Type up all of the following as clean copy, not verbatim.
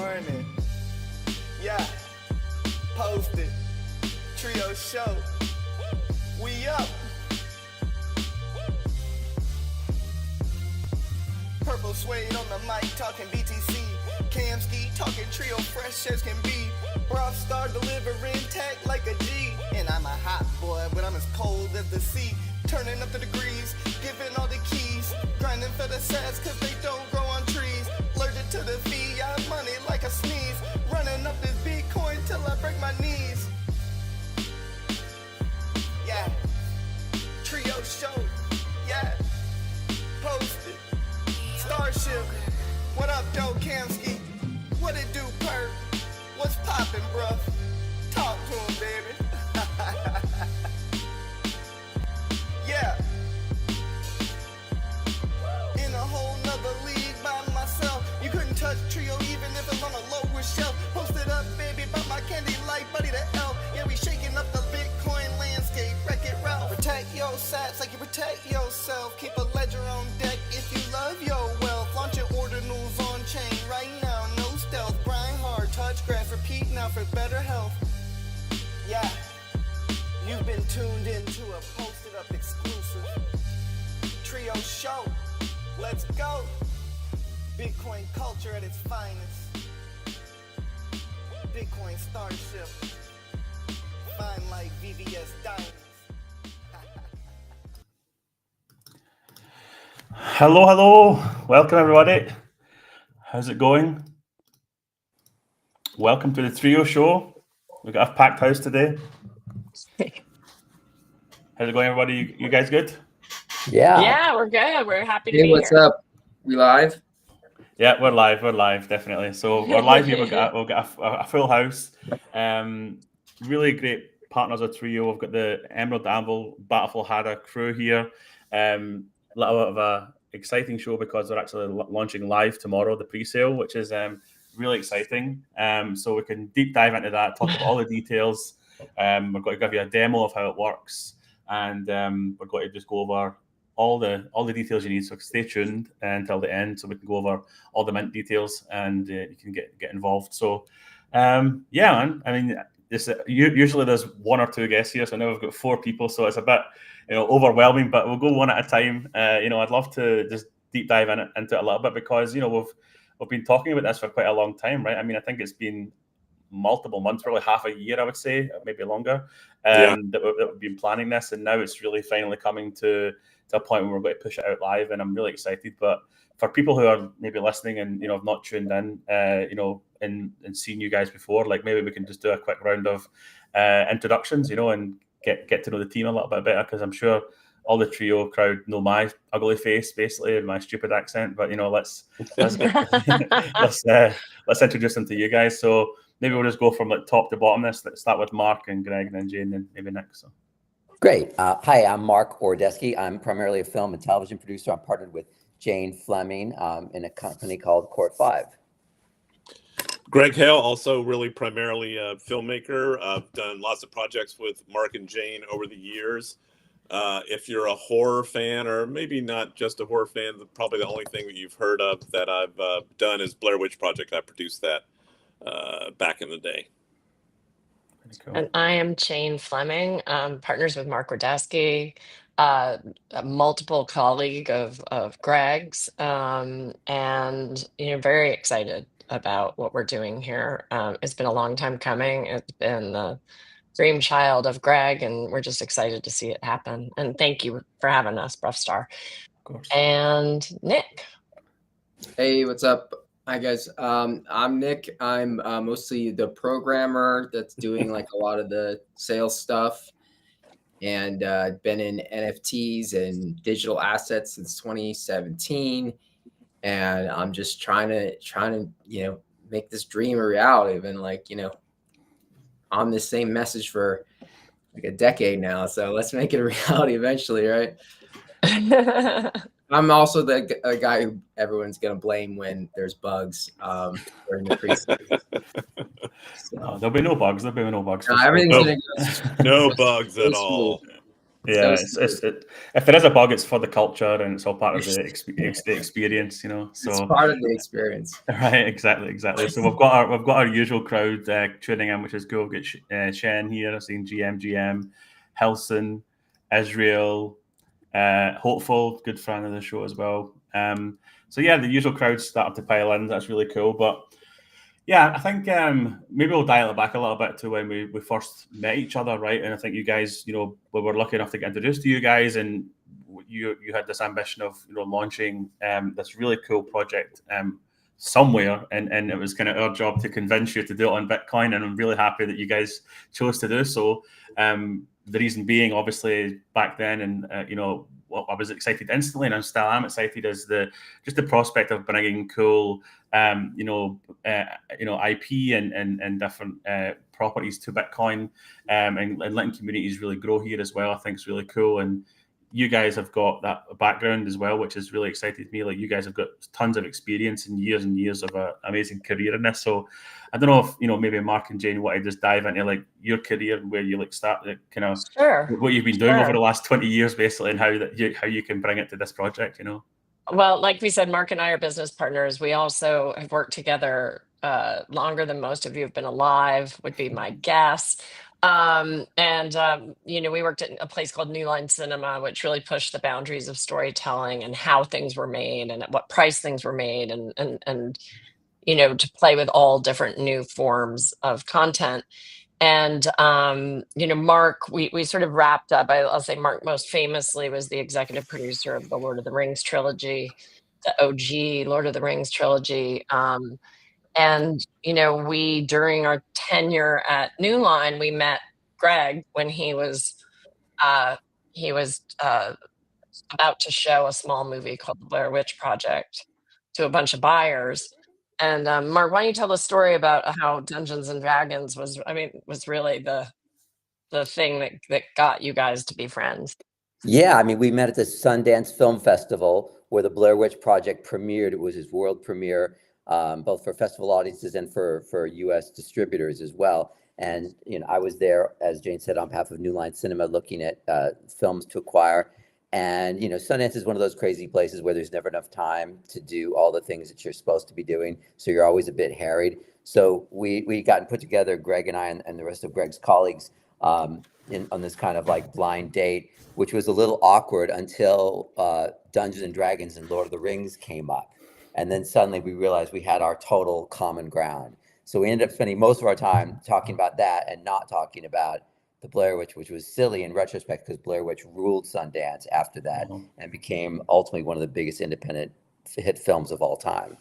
morning. Yeah, posted. Trio show. We up. Purple suede on the mic, talking BTC. Camski talking trio, fresh as can be. Rough star delivering tech like a G. And I'm a hot boy, but I'm as cold as the sea. Turning up the degrees, giving all the keys. Grinding for the sets, cause they don't grow on trees. Allergic to the fee, I have money like a sneeze. Running up this Bitcoin till I break my knees. Yeah, trio show, yeah, posted. Starship, what up, Joe Kamski? What it do, Perk? What's poppin', bruh? Talk to him, baby. Yeah. In a whole nother league by myself. You couldn't touch Trio even if it's on a lower shelf. Posted up, baby, about my candy like Buddy the Elf. Yeah, we shaking up the Bitcoin landscape. Wreck it, Ralph. Protect your sats like you protect yourself. Keep a ledger on deck if you love your wealth. Launch your ordinals on chain right now. No stealth. Grind hard, touch grass, repeat now for better health. Yeah. You've been tuned into a posted up exclusive trio show. Let's go. Bitcoin culture at its finest. Bitcoin Starship. Fine like VVS diamonds. Hello. Welcome, everybody. How's it going? Welcome to the Trio Show. We've got a packed house today. How's it going, everybody? You guys good? Yeah, we're good. We're happy to be what's here. up? We live? Yeah, we're live, definitely. So we're live here. We've got a full house. Really great partners of Trio. We've got the Emerald Anvil, Battlefield Hada crew here. Little bit of a exciting show because we're actually launching live tomorrow, the pre-sale, which is really exciting. So we can deep dive into that, talk about all the details. We're going to give you a demo of how it works, and we're going to just go over all the details you need. So stay tuned until the end, so we can go over all the mint details, and you can get involved. So yeah, man. I mean, usually there's one or two guests here, so now we've got 4 people, so it's a bit overwhelming. But we'll go one at a time. I'd love to just deep dive into it a little bit because we've been talking about this for quite a long time, right? I mean, I think it's been multiple months, probably half a year, I would say, maybe longer, that we've been planning this, and now it's really finally coming to a point where we're going to push it out live, and I'm really excited. But for people who are maybe listening and have not tuned in, and seen you guys before, like maybe we can just do a quick round of introductions, and get to know the team a little bit better, because I'm sure all the Trio crowd know my ugly face basically and my stupid accent. But let's introduce them to you guys. So maybe we'll just go from like top to bottom. Let's start with Mark and Greg and then Jane and maybe Nick. So. Great. Hi, I'm Mark Ordesky. I'm primarily a film and television producer. I'm partnered with Jane Fleming in a company called Court 5. Greg Hale, also really primarily a filmmaker. I've done lots of projects with Mark and Jane over the years. If you're a horror fan, or maybe not just a horror fan, probably the only thing that you've heard of that I've done is Blair Witch Project. I produced that back in the day. Cool. And I am Jane Fleming, partners with Mark Rodasky, a multiple colleague of Greg's, and very excited about what we're doing here. It's been a long time coming. It's been the dream child of Greg, and we're just excited to see it happen. And thank you for having us, Rough Star. Of course. And Nick. Hey, what's up? Hi, guys. I'm Nick. I'm mostly the programmer that's doing like a lot of the sales stuff, and been in NFTs and digital assets since 2017. And I'm just trying to make this dream a reality. I've been on this same message for like a decade now. So let's make it a reality eventually, right? I'm also the guy who everyone's gonna blame when there's bugs during the pre-season. There'll be no bugs. No, everything's gonna go no bugs at all. Yeah, if there is a bug, it's for the culture, and it's all part of the the experience, you know. So It's part of the experience. right, exactly. So we've got our usual crowd tuning in, which is cool. We've got Shen here. I've seen GM, Helson, Israel, Hopeful, good fan of the show as well. So yeah, the usual crowds start to pile in. That's really cool. But yeah, I think maybe we'll dial it back a little bit to when we first met each other, right? And I think you guys, you know, we were lucky enough to get introduced to you guys, and you had this ambition of, you know, launching this really cool project somewhere, and it was kind of our job to convince you to do it on Bitcoin, and I'm really happy that you guys chose to do so. The reason being, obviously, back then, and you know, I was excited instantly, and I still am excited, is the prospect of bringing cool, IP and different properties to Bitcoin, and letting communities really grow here as well. I think it's really cool, and you guys have got that background as well, which has really excited me. Like, you guys have got tons of experience and years of an amazing career in this. So I don't know if, you know, maybe Mark and Jane want to just dive into like your career, where you like start the kind of what you've been doing over the last 20 years, basically, and how you can bring it to this project, you know. Well, like we said, Mark and I are business partners. We also have worked together longer than most of you have been alive, would be my guess. You know, we worked at a place called New Line Cinema, which really pushed the boundaries of storytelling and how things were made and at what price things were made, and you know, to play with all different new forms of content. And you know, Mark, we sort of wrapped up. I'll say Mark most famously was the executive producer of the Lord of the Rings trilogy, the OG Lord of the Rings trilogy. And you know, we, during our tenure at New Line, we met Greg when he was about to show a small movie called The Blair Witch Project to a bunch of buyers. And Mark, why don't you tell the story about how Dungeons and Dragons was, I mean, was really the thing that got you guys to be friends? Yeah, I mean, we met at the Sundance Film Festival where the Blair Witch Project premiered. It was his world premiere, both for festival audiences and for U.S. distributors as well. And you know, I was there, as Jane said, on behalf of New Line Cinema, looking at films to acquire. And you know, Sundance is one of those crazy places where there's never enough time to do all the things that you're supposed to be doing. So you're always a bit harried. So we got and put together, Greg and I and the rest of Greg's colleagues, on this kind of like blind date, which was a little awkward until Dungeons and Dragons and Lord of the Rings came up. And then suddenly we realized we had our total common ground. So we ended up spending most of our time talking about that and not talking about the Blair Witch, which was silly in retrospect because Blair Witch ruled Sundance after that and became ultimately one of the biggest independent hit films of all time.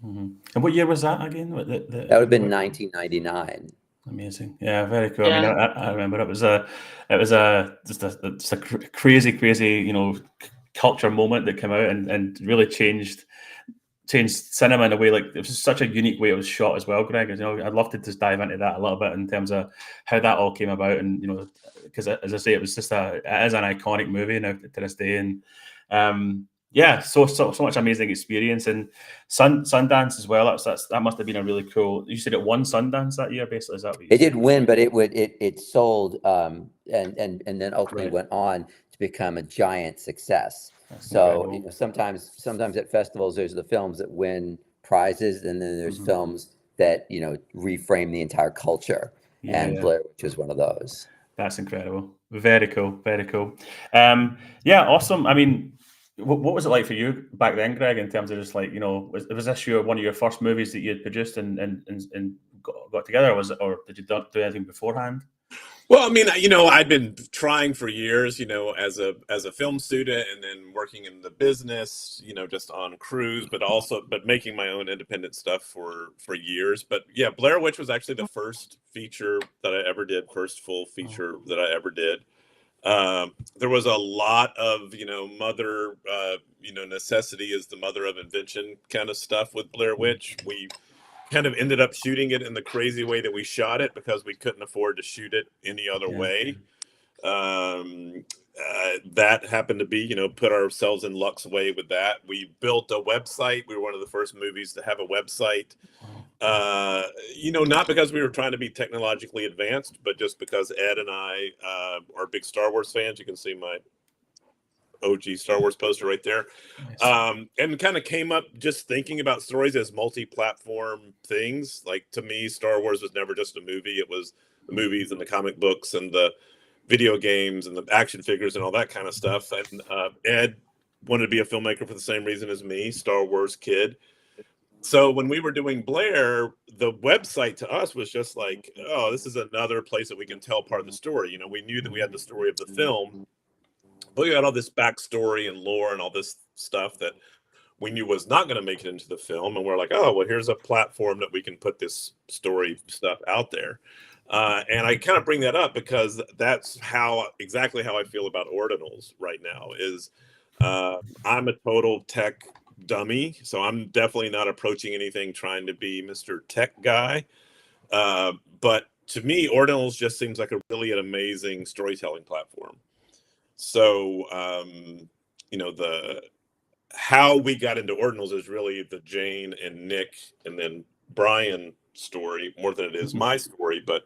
And what year was that again? That would have been 1999. Amazing, yeah, very cool. Yeah. I mean, I remember it was just a crazy, you know, culture moment that came out and really changed cinema in a way. Like, it was such a unique way it was shot as well, Greg. You know, I'd love to just dive into that a little bit in terms of how that all came about, and you know, because as I say, it is an iconic movie now to this day, and yeah, so much amazing experience. And Sundance as well. That must have been a really cool. You said it won Sundance that year, basically. Is that what you said? It did win, but it sold and then ultimately went on to become a giant success. That's so incredible. You know, sometimes at festivals there's the films that win prizes, and then there's films that, you know, reframe the entire culture. And Blair Witch was one of those. That's incredible. Very cool. Very cool. Yeah, awesome. I mean, what was it like for you back then, Greg, in terms of just like, you know, was this one of your first movies that you had produced and got together, or did you do anything beforehand? Well, I mean, you know, I'd been trying for years, you know, as a film student, and then working in the business, you know, just on crews, but making my own independent stuff for years. But yeah, Blair Witch was actually the first feature that I ever did, first full feature that I ever did. There was a lot of, you know, necessity is the mother of invention kind of stuff with Blair Witch. We kind of ended up shooting it in the crazy way that we shot it because we couldn't afford to shoot it any other way. That happened to be, you know, put ourselves in luck's way with that. We built a website. We were one of the first movies to have a website. Not because we were trying to be technologically advanced, but just because Ed and I are big Star Wars fans. You can see my OG Star Wars poster right there. And kind of came up just thinking about stories as multi-platform things. Like, to me, Star Wars was never just a movie. It was the movies and the comic books and the video games and the action figures and all that kind of stuff. And Ed wanted to be a filmmaker for the same reason as me, Star Wars kid. So when we were doing Blair, the website to us was just like, oh, this is another place that we can tell part of the story. We knew that we had the story of the film, but we had all this backstory and lore and all this stuff that we knew was not going to make it into the film. And we're like, oh, well, here's a platform that we can put this story stuff out there. And I kind of bring that up because that's exactly how I feel about Ordinals right now is I'm a total tech dummy. So I'm definitely not approaching anything trying to be Mr. Tech guy. But to me, Ordinals just seems like an amazing storytelling platform. So, how we got into Ordinals is really the Jane and Nick and then Brian story more than it is my story. But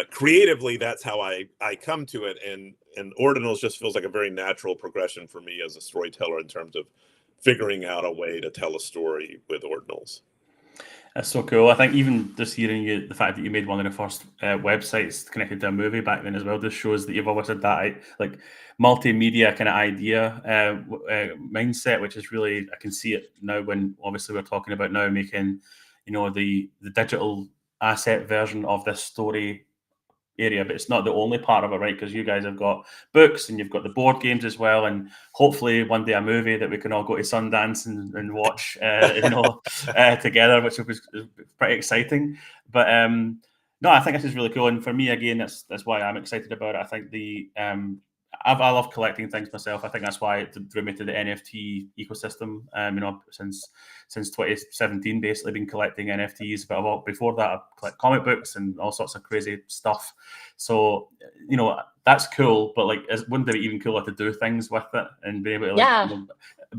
creatively, that's how I come to it. And Ordinals just feels like a very natural progression for me as a storyteller in terms of figuring out a way to tell a story with Ordinals. That's so cool. I think even just hearing the fact that you made one of the first websites connected to a movie back then as well just shows that you've always had that like multimedia kind of idea mindset, which is really, I can see it now when obviously we're talking about now making, the digital asset version of this story area, but it's not the only part of it, right? Because you guys have got books and you've got the board games as well, and hopefully one day a movie that we can all go to Sundance and watch, together, which was pretty exciting. But no, I think this is really cool, and for me, again, that's why I'm excited about it. I think I love collecting things myself. I think that's why it drew me to the NFT ecosystem. Since 2017, basically been collecting NFTs. But before that, I collect comic books and all sorts of crazy stuff. So that's cool. But wouldn't it be even cooler to do things with it and be able to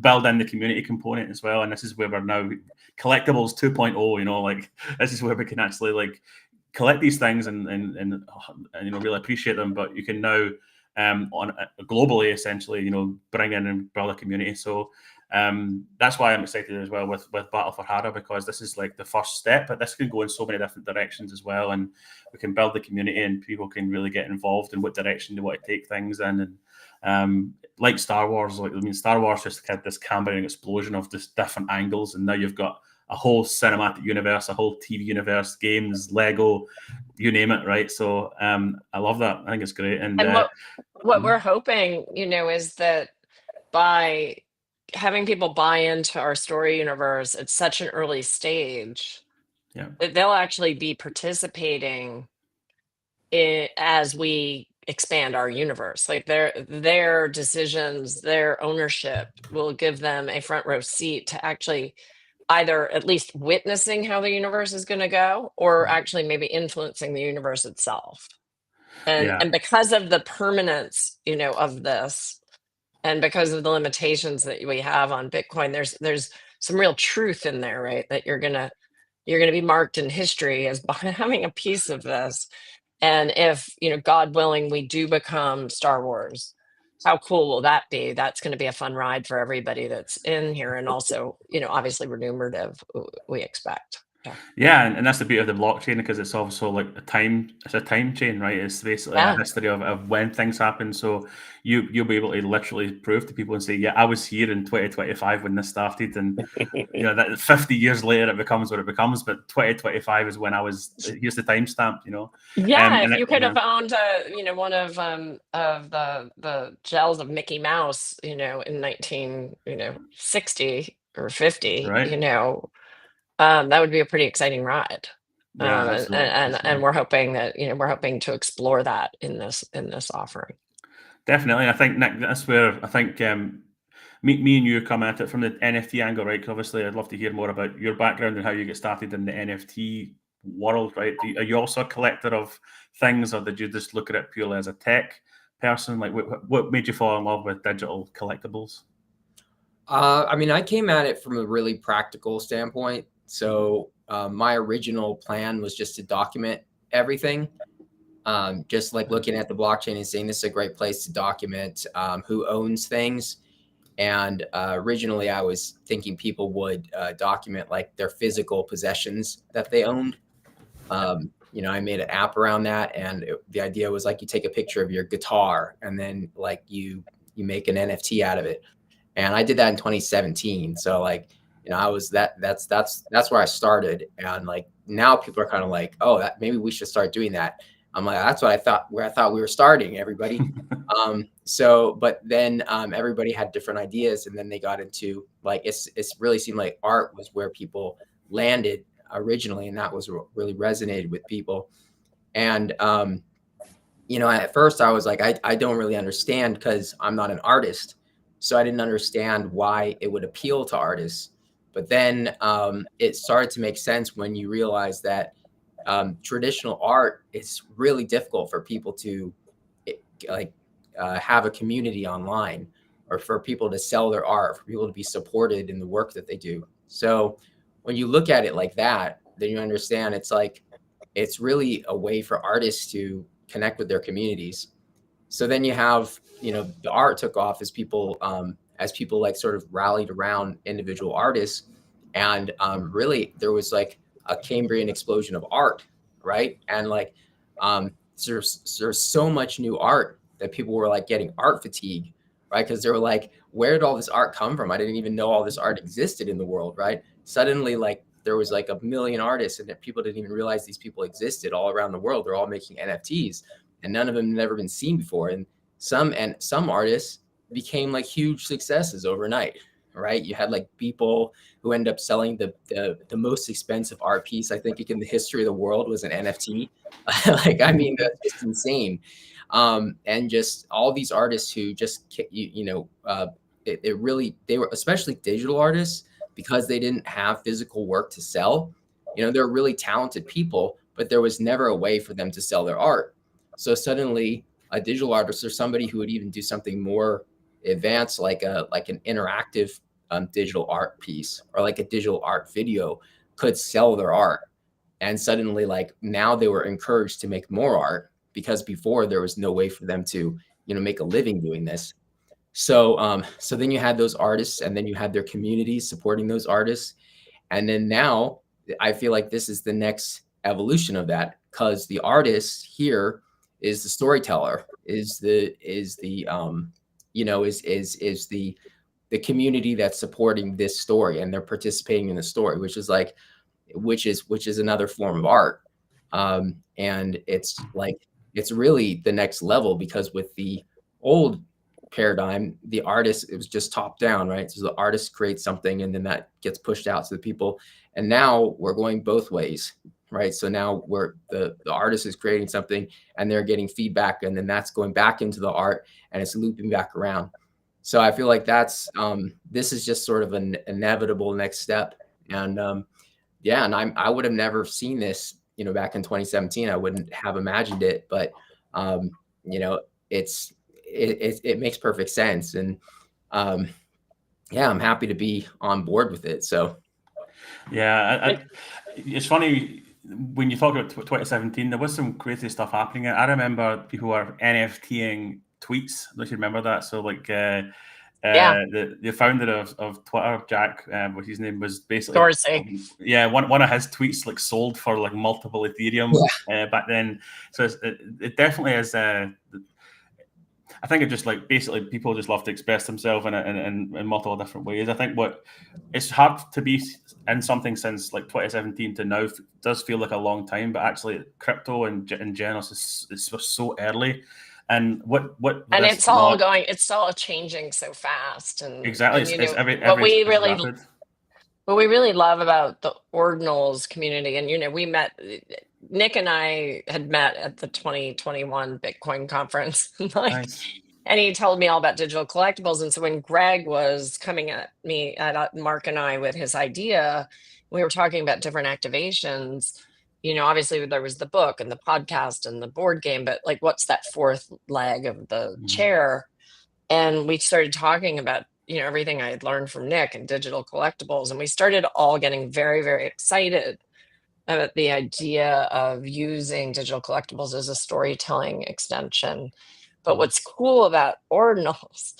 build in the community component as well? And this is where we're now collectibles 2.0. This is where we can actually collect these things and really appreciate them. But you can now globally, essentially, bring in and build a community. So that's why I'm excited as well with Battle for Hada, because this is the first step, but this can go in so many different directions as well, and we can build the community and people can really get involved in what direction they want to take things in. And like Star Wars, Star Wars just had this Cambrian explosion of just different angles, and now you've got a whole cinematic universe, a whole TV universe, games, Lego, you name it, right? So I love that. I think it's great. And what we're hoping, is that by having people buy into our story universe at such an early stage, that they'll actually be participating as we expand our universe. Their decisions, their ownership will give them a front row seat to actually either at least witnessing how the universe is going to go, or actually maybe influencing the universe itself. And because of the permanence, of this, and because of the limitations that we have on Bitcoin, there's some real truth in there, right? That you're gonna be marked in history as having a piece of this. And if, God willing, we do become Star Wars, how cool will that be? That's going to be a fun ride for everybody that's in here. And also, obviously remunerative, we expect. Yeah, and that's the beauty of the blockchain, because it's also it's a time chain, right? It's basically a history of when things happen. So you'll be able to literally prove to people and say, yeah, I was here in 2025 when this started, and that 50 years later it becomes what it becomes, but 2025 is when I was. Here's the timestamp, Yeah, if you could have owned one of the gels of Mickey Mouse, in 1960 or 50, right. That would be a pretty exciting ride. Yeah, and we're hoping that we're hoping to explore that in this offering. Definitely. I think, Nick, that's where I think me and you come at it from the NFT angle, right? Because obviously I'd love to hear more about your background and how you get started in the NFT world, right? Are you also a collector of things, or did you just look at it purely as a tech person? What made you fall in love with digital collectibles? I came at it from a really practical standpoint. So my original plan was just to document everything. Just like looking at the blockchain and saying this is a great place to document who owns things. And originally I was thinking people would document like their physical possessions that they owned. You know, I made an app around that, and the idea was like you take a picture of your guitar and then like you make an NFT out of it. And I did that in 2017. So like, you know, I was that's where I started. And like now people are kind of like, oh, that maybe we should start doing that. I'm like, that's what I thought, where I thought we were starting, everybody. So, but then everybody had different ideas, and then they got into like, it's really seemed like art was where people landed originally, and that was really resonated with people. And you know, at first I was like, I don't really understand because I'm not an artist, so I didn't understand why it would appeal to artists. But then it started to make sense when you realize that traditional art is really difficult for people to like have a community online, or for people to sell their art, for people to be supported in the work that they do. So when you look at it like that, then you understand it's like, it's really a way for artists to connect with their communities. So then you have, you know, the art took off as people like sort of rallied around individual artists. And really there was like a Cambrian explosion of art, right? And like there's so much new art that people were like getting art fatigue, right? Because they were like, where did all this art come from? I didn't even know all this art existed in the world, right? Suddenly, like there was like 1 million artists, and that people didn't even realize these people existed all around the world. They're all making NFTs, and none of them had never been seen before. And some artists became like huge successes overnight, right? You had like people who end up selling the most expensive art piece, I think, in the history of the world was an NFT. Like, I mean, that's just insane. And just all these artists who just, you know, they were, especially digital artists, because they didn't have physical work to sell. You know, they're really talented people, but there was never a way for them to sell their art. So suddenly a digital artist, or somebody who would even do something more advanced, like an interactive digital art piece, or like a digital art video, could sell their art. And suddenly, like, now they were encouraged to make more art, because before there was no way for them to, you know, make a living doing this. So so then you had those artists, and then you had their communities supporting those artists. And then now I feel like this is the next evolution of that, because the artist here is the storyteller, is the you know, is the community that's supporting this story, and they're participating in the story, which is like, which is another form of art. And it's like, it's really the next level, because with the old paradigm, the artist, it was just top down, right? So the artist creates something, and then that gets pushed out to the people. And now we're going both ways, right? So now the artist is creating something, and they're getting feedback, and then that's going back into the art, and it's looping back around. So I feel like that's this is just sort of an inevitable next step. And yeah, and I would have never seen this, you know, back in 2017. I wouldn't have imagined it, but you know, it makes perfect sense. And yeah, I'm happy to be on board with it. So yeah, it's funny when you talk about 2017, there was some crazy stuff happening. I remember people were NFTing tweets. Don't you remember that? So like the founder of Twitter, Jack, what's his name, was basically Dorsey. Yeah, one of his tweets like sold for like multiple Ethereum back then. So it definitely is. I think it just like basically people just love to express themselves in multiple different ways. I think it's hard to be in something since like 2017 to now does feel like a long time, but actually crypto in general is so early. And what and it's all going, it's all changing so fast. And exactly, and, you know, what we really love about the Ordinals community, and you know, we met, Nick and I had met at the 2021 Bitcoin conference. Like, nice. And he told me all about digital collectibles. And so when Greg was coming at me, at Mark and I, with his idea, we were talking about different activations. You know, obviously there was the book and the podcast and the board game, but like, what's that fourth leg of the chair? And we started talking about, you know, everything I had learned from Nick and digital collectibles. And we started all getting very, very excited about the idea of using digital collectibles as a storytelling extension. But what's cool about Ordinals,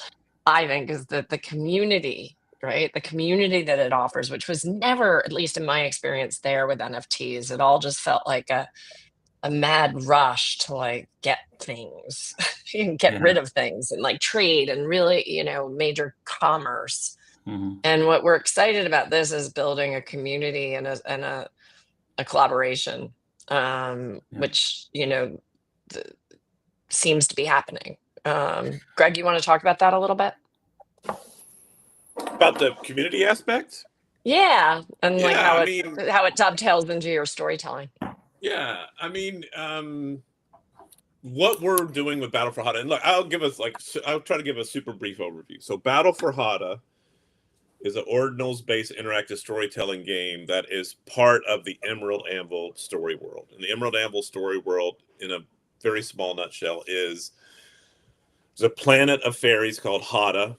I think, is that the community, right? The community that it offers, which was never, at least in my experience there with NFTs, it all just felt like a mad rush to like get things and get rid of things and like trade and really, major commerce. And what we're excited about this is building a community and a collaboration, which, seems to be happening. Greg, you want to talk about that a little bit? About the community aspect? Yeah, and like Yeah, how it dovetails into your storytelling. Yeah, what we're doing with Battle for Hada, and look, I'll try to give a super brief overview. So Battle for Hada is an Ordinals-based interactive storytelling game that is part of the Emerald Anvil story world. And the Emerald Anvil story world, in a very small nutshell, is a planet of fairies called Hada,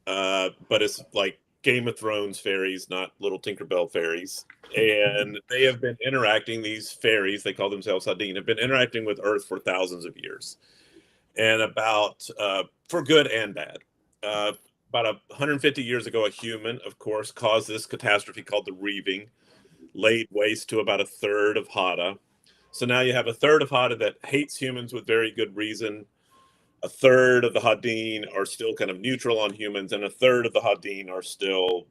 but it's like Game of Thrones fairies, not little Tinkerbell fairies. And they have been interacting, these fairies, they call themselves Hadin, have been interacting with Earth for thousands of years. And for good and bad. About 150 years ago, a human, of course, caused this catastrophe called the Reaving, laid waste to about a third of Hada. So now you have a third of Hada that hates humans with very good reason. A third of the Hadin are still kind of neutral on humans, and a third of the Hadin are still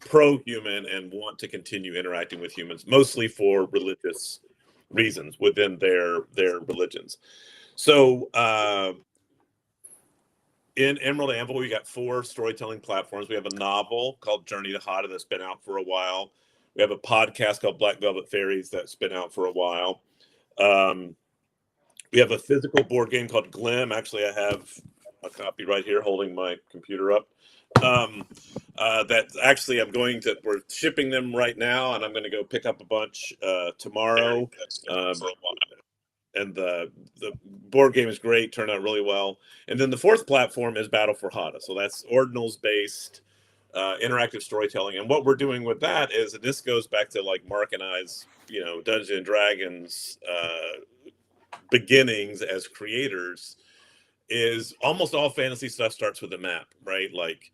pro-human and want to continue interacting with humans, mostly for religious reasons within their religions. So in Emerald Anvil, we got 4 storytelling platforms. We have a novel called Journey to Hada that's been out for a while. We have a podcast called Black Velvet Fairies that's been out for a while. We have a physical board game called Glim. Actually, I have a copy right here holding my computer up. That actually we're shipping them right now, and I'm going to go pick up a bunch tomorrow. And the board game is great, turned out really well. And then the 4th platform is Battle for Hada. So that's Ordinals-based interactive storytelling. And what we're doing with that is, and this goes back to like Mark and I's, Dungeons and Dragons beginnings as creators, is almost all fantasy stuff starts with a map, right? Like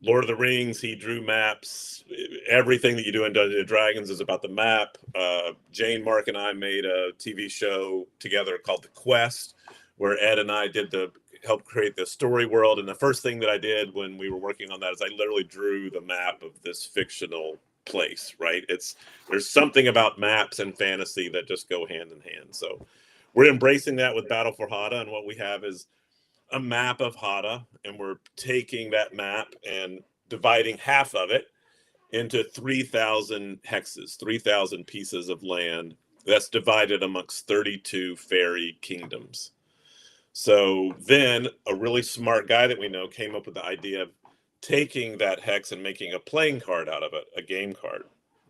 Lord of the Rings, he drew maps. Everything that you do in Dungeons and Dragons is about the map. Jane, Mark, and I made a TV show together called The Quest, where Ed and I helped create the story world. And the first thing that I did when we were working on that is I literally drew the map of this fictional place, right? There's something about maps and fantasy that just go hand in hand. So we're embracing that with Battle for Hada, and what we have is a map of Hada, and we're taking that map and dividing half of it into 3,000 hexes, 3,000 pieces of land that's divided amongst 32 fairy kingdoms. So then a really smart guy that we know came up with the idea of taking that hex and making a playing card out of it, a game card.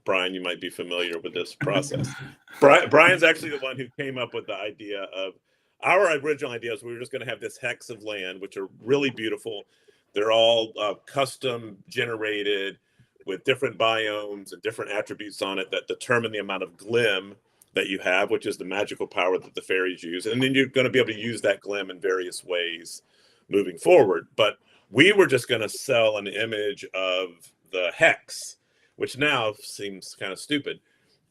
Brian, you might be familiar with this process. Brian's actually the one who came up with the idea of, our original idea is we were just going to have this hex of land, which are really beautiful. They're all custom generated with different biomes and different attributes on it that determine the amount of glim that you have, which is the magical power that the fairies use. And then you're going to be able to use that glim in various ways moving forward. But we were just going to sell an image of the hex, which now seems kind of stupid.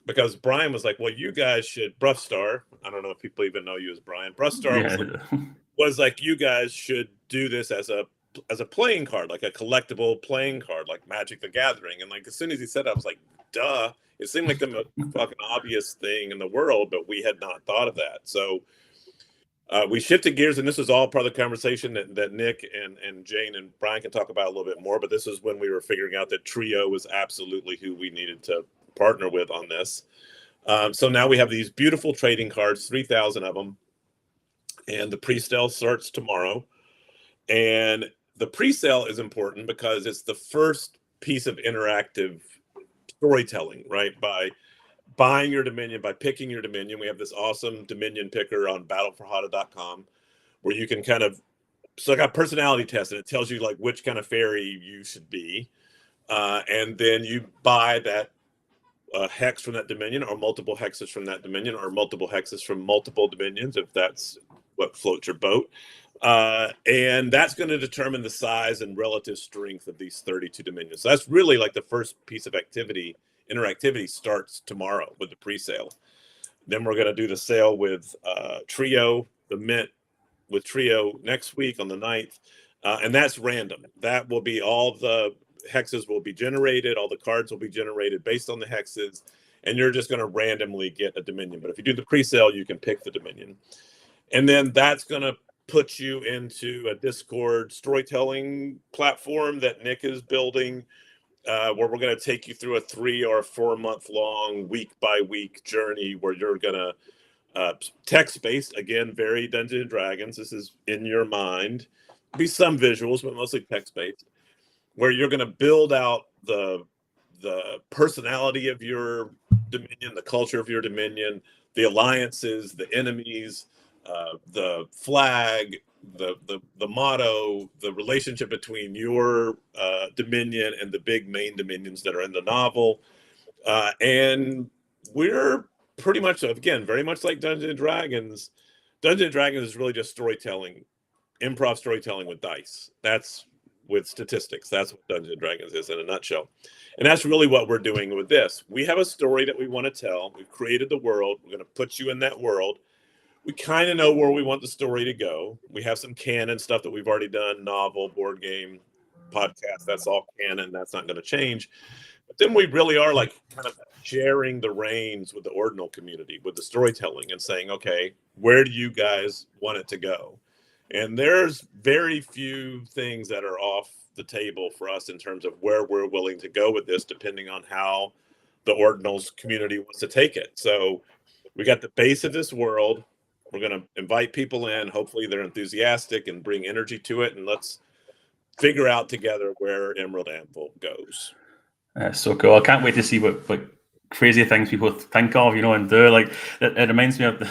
Because Brian was like, well, you guys should, Bruffstar, I don't know if people even know you as Brian, Bruffstar was like, you guys should do this as a playing card, like a collectible playing card, like Magic the Gathering. And like, as soon as he said that, I was like, duh. It seemed like the most fucking obvious thing in the world, but we had not thought of that. So we shifted gears, and this is all part of the conversation that Nick and Jane and Brian can talk about a little bit more, but this is when we were figuring out that Trio was absolutely who we needed to partner with on this. So now we have these beautiful trading cards, 3,000 of them, and the pre-sale starts tomorrow. And the pre-sale is important because it's the first piece of interactive storytelling, right? By buying your Dominion, by picking your Dominion. We have this awesome Dominion picker on battleforhada.com where you can it's like a personality test, and it tells you like which kind of fairy you should be. And then you buy that a hex from that dominion, or multiple hexes from that dominion, or multiple hexes from multiple dominions, if that's what floats your boat. And that's going to determine the size and relative strength of these 32 dominions. So that's really like the first piece of activity. Interactivity starts tomorrow with the pre-sale. Then we're going to do the sale with Trio, the Mint with Trio next week on the 9th. And that's random. That will be all the hexes will be generated. All the cards will be generated based on the hexes. And you're just going to randomly get a dominion. But if you do the pre-sale, you can pick the dominion. And then that's going to put you into a Discord storytelling platform that Nick is building, where we're going to take you through a 3 or 4 month long, week by week journey where you're going to text-based, again, very Dungeons and Dragons. This is in your mind. Be some visuals, but mostly text-based, where you're going to build out the personality of your dominion, the culture of your dominion, the alliances, the enemies, the flag, the motto, the relationship between your dominion and the big main dominions that are in the novel. And we're pretty much, again, very much like Dungeons and Dragons. Dungeons and Dragons is really just storytelling, improv storytelling with dice. That's with statistics. That's what Dungeons and Dragons is in a nutshell. And that's really what we're doing with this. We have a story that we want to tell. We've created the world. We're going to put you in that world. We kind of know where we want the story to go. We have some canon stuff that we've already done, novel, board game, podcast. That's all canon. That's not going to change. But then we really are like kind of sharing the reins with the ordinal community, with the storytelling, and saying, okay, where do you guys want it to go? And there's very few things that are off the table for us in terms of where we're willing to go with this, depending on how the ordinals community wants to take it. So we got the base of this world. We're going to invite people in. Hopefully they're enthusiastic and bring energy to it. And let's figure out together where Emerald Anvil goes. That's so cool. I can't wait to see what crazy things people think of, and do. Like it reminds me of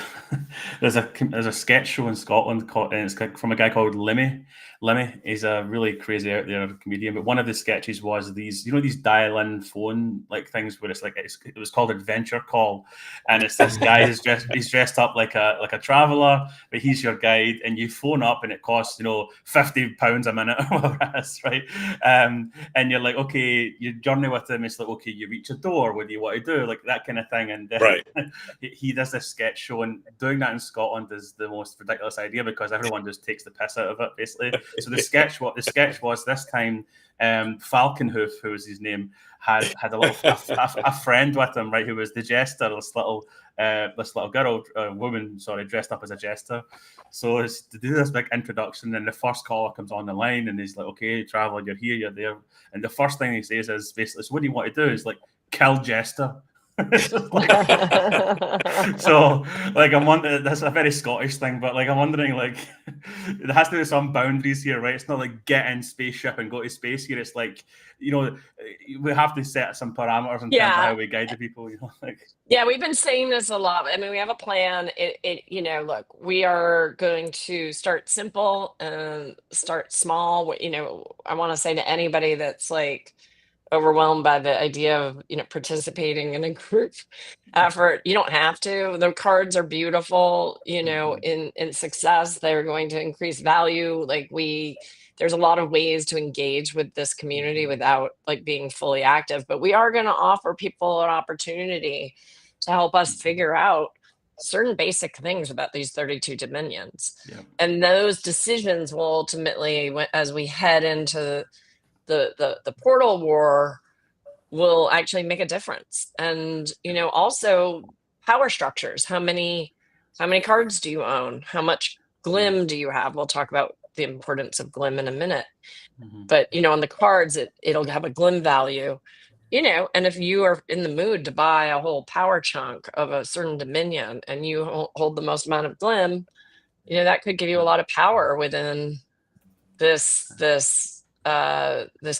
there's a sketch show in Scotland and it's from a guy called Limmy. Limmy is a really crazy out there comedian, but one of the sketches was these dial-in phone like things where it's like it was called Adventure Call, and it's this guy he's dressed up like a traveler, but he's your guide, and you phone up and it costs £50 a minute or whatever it is, right? And you're like, okay, you journey with him. It's like, okay, you reach a door. What do you want to do? Like that kind of thing. And right. he does this sketch show, and doing that in Scotland is the most ridiculous idea because everyone just takes the piss out of it, basically. So the sketch was this time, Falconhoof, who was his name, had a friend with him, right, who was the jester, this little woman, dressed up as a jester. So it's to do this big introduction, and the first caller comes on the line, and he's like, "Okay, traveler, you're here, you're there," and the first thing he says is basically, "So what do you want to do?" Is like, "Kill Jester." So I'm wondering, that's a very Scottish thing, but I'm wondering, there has to be some boundaries here, right? It's not like get in spaceship and go to space here. It's like, we have to set some parameters in terms of how we guide the people, Yeah, we've been saying this a lot. I mean, we have a plan. Look, we are going to start simple and start small. I want to say to anybody that's overwhelmed by the idea of participating in a group effort, you don't have to. The cards are beautiful. In success, they're going to increase value. There's a lot of ways to engage with this community without being fully active, but we are going to offer people an opportunity to help us figure out certain basic things about these 32 dominions. Yeah. And those decisions will ultimately, as we head into the portal war, will actually make a difference. And also power structures. How many cards do you own? How much glim do you have? We'll talk about the importance of glim in a minute. Mm-hmm. But on the cards, it'll have a glim value. And if you are in the mood to buy a whole power chunk of a certain dominion and you hold the most amount of glim, that could give you a lot of power within this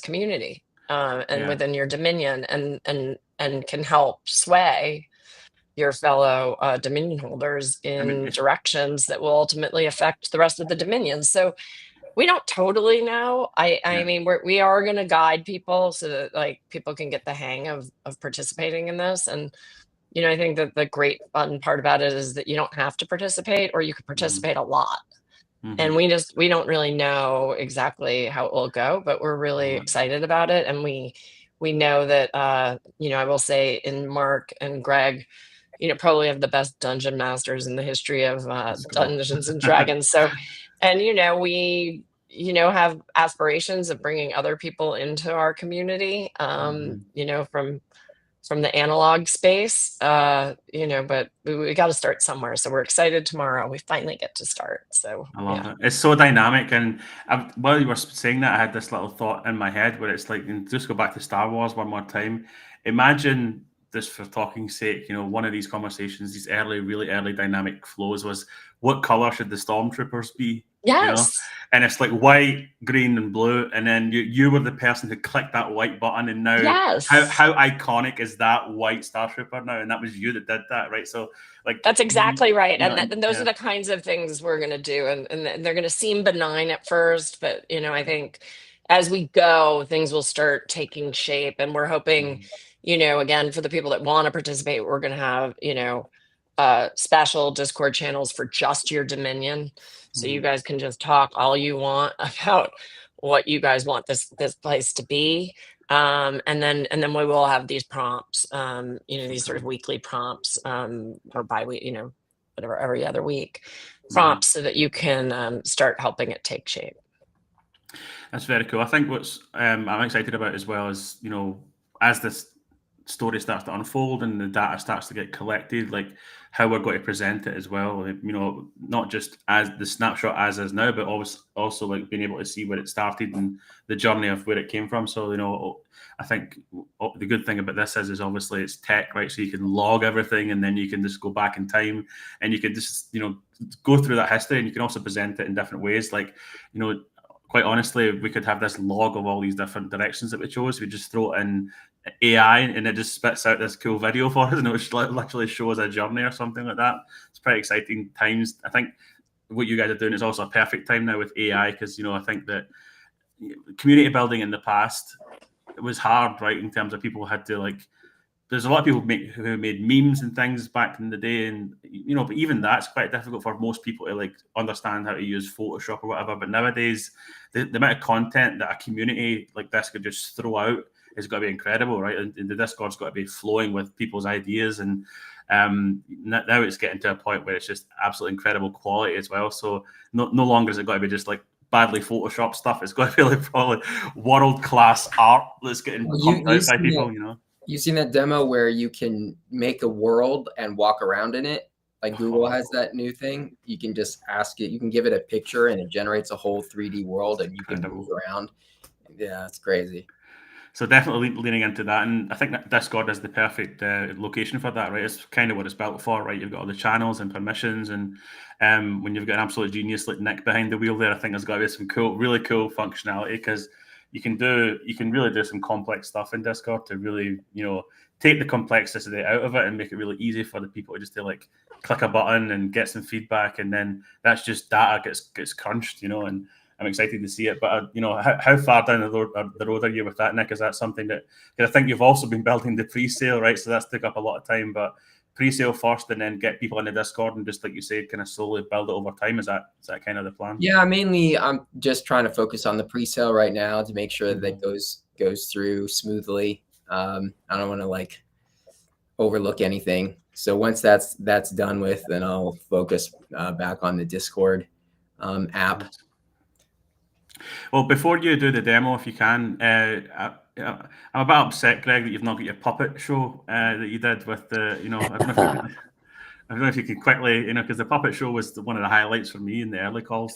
community and within your dominion, and can help sway your fellow dominion holders in directions that will ultimately affect the rest of the dominions. So We don't totally know. I Yeah. mean, we are going to guide people so that like people can get the hang of participating in this. And I think that the great fun part about it is that you don't have to participate, or you could participate a lot. And Mhm. we don't really know exactly how it will go, but we're really Right. excited about it. And we know that I will say, in Mark and Greg, probably have the best dungeon masters in the history of That's cool. Dungeons and Dragons. So, and we have aspirations of bringing other people into our community. Mhm. From the analog space, but we got to start somewhere. So we're excited tomorrow. We finally get to start. So I love yeah. it. It's so dynamic, and while you were saying that, I had this little thought in my head where it's like, and just go back to Star Wars one more time. Imagine, just for talking's sake, one of these conversations, these really early dynamic flows was, what color should the stormtroopers be? Yes. And it's like white, green, and blue, and then you were the person who clicked that white button, and now Yes. how iconic is that white Star Trooper now? And that was you that did that, right? So like, That's exactly right. And those yeah. are the kinds of things we're going to do. And they're going to seem benign at first, but, I think as we go, things will start taking shape. And we're hoping, again, for the people that want to participate, we're going to have, special Discord channels for just your Dominion. So you Mhm. guys can just talk all you want about what you guys want this place to be. And then we will have these prompts, these sort of weekly prompts, or bi-week, whatever, every other week prompts, so that you can start helping it take shape. That's very cool. I think what's I'm excited about as well is, as this story starts to unfold and the data starts to get collected, like how we're going to present it as well. Not just as the snapshot as is now, but also like being able to see where it started and the journey of where it came from. So, I think the good thing about this is obviously it's tech, right? So you can log everything, and then you can just go back in time, and you can just, go through that history, and you can also present it in different ways. Like, quite honestly, we could have this log of all these different directions that we chose. We just throw it in AI, and it just spits out this cool video for us, and it literally shows a journey or something like that. It's pretty exciting times. I think what you guys are doing is also a perfect time now with AI, because I think that community building in the past, it was hard, right? In terms of people had to there's a lot of people who made memes and things back in the day, and but even that's quite difficult for most people to understand how to use Photoshop or whatever. But nowadays, the amount of content that a community like this could just throw out has got to be incredible, right? And the Discord's got to be flowing with people's ideas, and now it's getting to a point where it's just absolutely incredible quality as well. So no longer is it got to be just like badly Photoshop stuff. It's got to be like probably world class art that's getting pumped out by people, You've seen that demo where you can make a world and walk around in it? Like Google has that new thing. You can just ask it, you can give it a picture and it generates a whole 3D world and you can move around. Yeah, it's crazy. So definitely leaning into that. And I think that Discord is the perfect location for that, right? It's kind of what it's built for, right? You've got all the channels and permissions. And when you've got an absolute genius like Nick behind the wheel there, I think there's got to be some really cool functionality, because you can really do some complex stuff in Discord to really, take the complexity out of it and make it really easy for the people to just to click a button and get some feedback, and then that's just data gets crunched, and I'm excited to see it. But how far down the road are you with that, Nick? Is that something that, because I think you've also been building the pre-sale, right? So that's took up a lot of time, but pre-sale first and then get people in the Discord and just like you said, kind of slowly build it over time. Is that kind of the plan? Yeah, mainly I'm just trying to focus on the pre-sale right now to make sure that goes through smoothly. I don't want to overlook anything. So once that's done with, then I'll focus back on the Discord app. Well, before you do the demo, if you can, I'm a bit upset, Greg, that you've not got your puppet show that you did with the, I don't know if you can quickly, because the puppet show was one of the highlights for me in the early calls.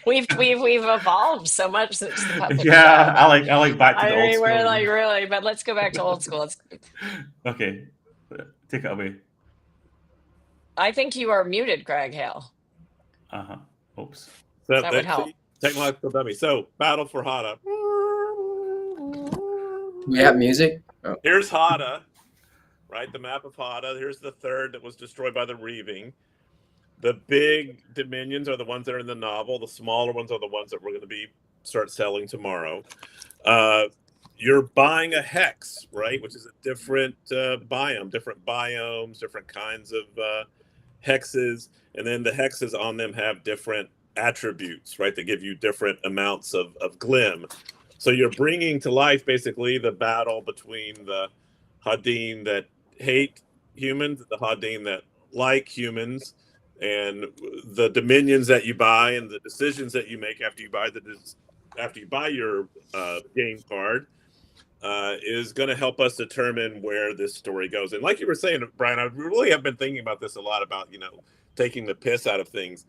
We've evolved so much since the puppet show. Yeah, I like back to the old school. We're really, but let's go back to old school. Okay, take it away. I think you are muted, Greg Hale. Oops. So that would help. Technological dummy. So, Battle for Hada. We have music. Oh. Here's Hada, right? The map of Hada. Here's the third that was destroyed by the Reaving. The big dominions are the ones that are in the novel. The smaller ones are the ones that we're going to start selling tomorrow. You're buying a hex, right? Which is a different biome, different biomes, different kinds of hexes. And then the hexes on them have different attributes, right? They give you different amounts of glim. So you're bringing to life basically the battle between the Hadim that hate humans, the Hadim that like humans, and the dominions that you buy and the decisions that you make after you buy your game card is going to help us determine where this story goes. And like you were saying, Brian, I really have been thinking about this a lot about taking the piss out of things,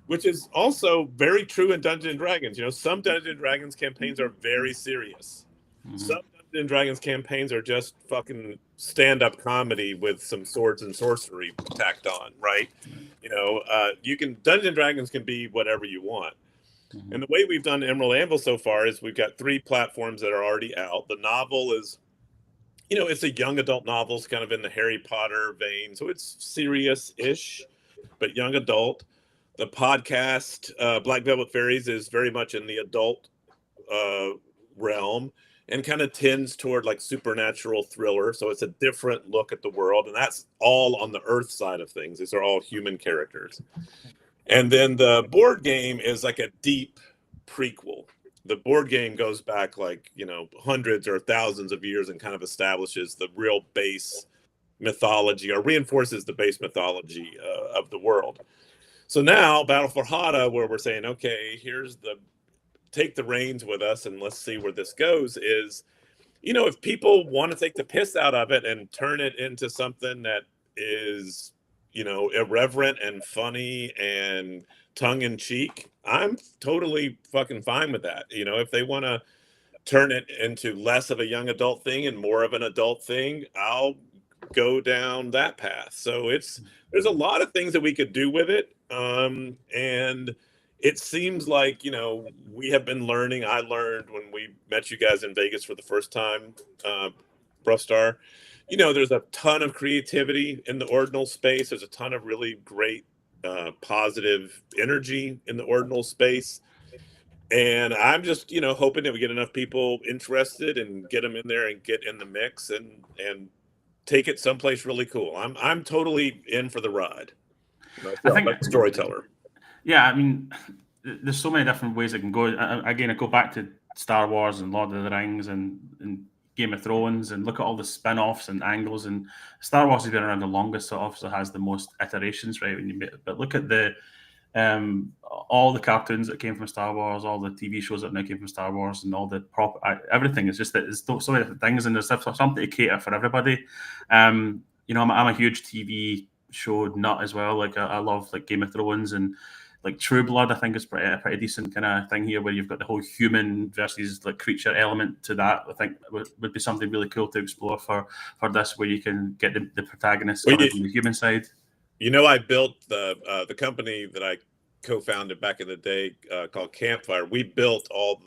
which is also very true in Dungeons and Dragons. Some Dungeons and Dragons campaigns are very serious. Mm-hmm. Some Dungeons and Dragons campaigns are just fucking stand-up comedy with some swords and sorcery tacked on, right? Dungeons and Dragons can be whatever you want. Mm-hmm. And the way we've done Emerald Anvil so far is we've got 3 platforms that are already out. The novel is, it's a young adult novel. It's kind of in the Harry Potter vein, so it's serious-ish, but young adult. The podcast, Black Velvet Fairies, is very much in the adult realm and kind of tends toward like supernatural thriller. So it's a different look at the world. And that's all on the Earth side of things. These are all human characters. And then the board game is like a deep prequel. The board game goes back hundreds or thousands of years and kind of establishes the real base mythology, or reinforces the base mythology of the world. So now Battle for Hada, where we're saying, okay, take the reins with us and let's see where this goes, is, if people want to take the piss out of it and turn it into something that is, irreverent and funny and tongue-in-cheek, I'm totally fucking fine with that. If they want to turn it into less of a young adult thing and more of an adult thing, I'll go down that path. So there's a lot of things that we could do with it. And it seems like, we have been learning. I learned when we met you guys in Vegas for the first time, Brustar, there's a ton of creativity in the ordinal space. There's a ton of really great, positive energy in the ordinal space. And I'm just, hoping that we get enough people interested and get them in there and get in the mix and take it someplace really cool. I'm totally in for the ride. I think like a storyteller. Yeah, I mean, there's so many different ways it can go. Again, I go back to Star Wars and Lord of the Rings and Game of Thrones, and look at all the spin-offs and angles. And Star Wars has been around the longest, so obviously has the most iterations, right? But look at all the cartoons that came from Star Wars, all the TV shows that now came from Star Wars, and all the everything. It's just that there's so many different things, and there's something to cater for everybody. I'm a huge TV show nut as well. Like I love like Game of Thrones, and like True Blood, I think is a pretty decent kind of thing here, where you've got the whole human versus like creature element to that. I think would be something really cool to explore for this, where you can get the protagonists from the human side. I built the company that I co-founded back in the day called Campfire. We built all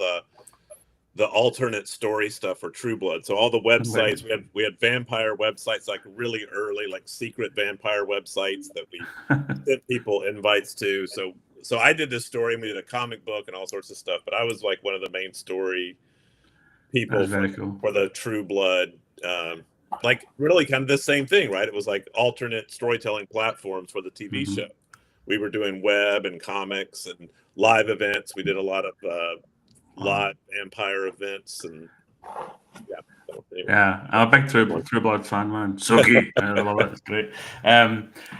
the alternate story stuff for True Blood. So all the websites, we had vampire websites, like really early, like secret vampire websites that we sent people invites to. So I did this story, and we did a comic book and all sorts of stuff. But I was like one of the main story people for the True Blood. Like really kind of the same thing, right? It was like alternate storytelling platforms for the TV show. We were doing web and comics and live events. We did a lot of live vampire events, and yeah, I'm a big True Blood fan, man. So good. I love it. It's great.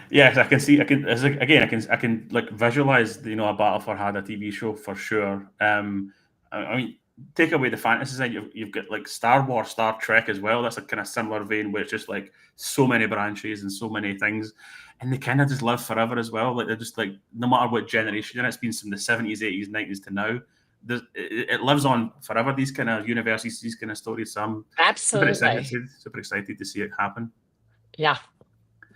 Yes, I can like visualize, a Battle for Hada TV show for sure. I mean, take away the fantasy side, you've got like Star Wars, Star Trek as well. That's a kind of similar vein, where it's just like so many branches and so many things, and they kind of just live forever as well. Like they're just like, no matter what generation, and it's been from the 70s, 80s, 90s to now, it lives on forever. These kind of universes, these kind of stories. So I'm absolutely super excited to see it happen. Yeah.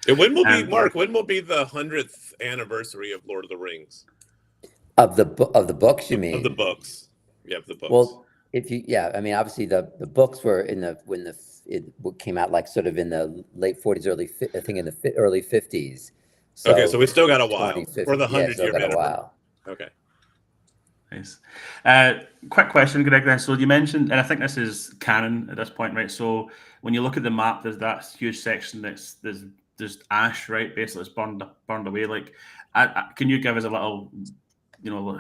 And when will be, Mark? When will be the 100th anniversary of Lord of the Rings? Of the books, you mean? Of the books. Yeah, the books. Well, I mean, obviously the books were when it came out, like sort of in the late 40s, early 50s. Okay, so we still got a while 2050, for the yeah, still 100-year got a anniversary. while. Okay. Nice. Quick question, Greg. Then, so you mentioned, and I think this is canon at this point, right? So when you look at the map, there's that huge section there's ash, right? Basically, it's burned away. Like, can you give us a little,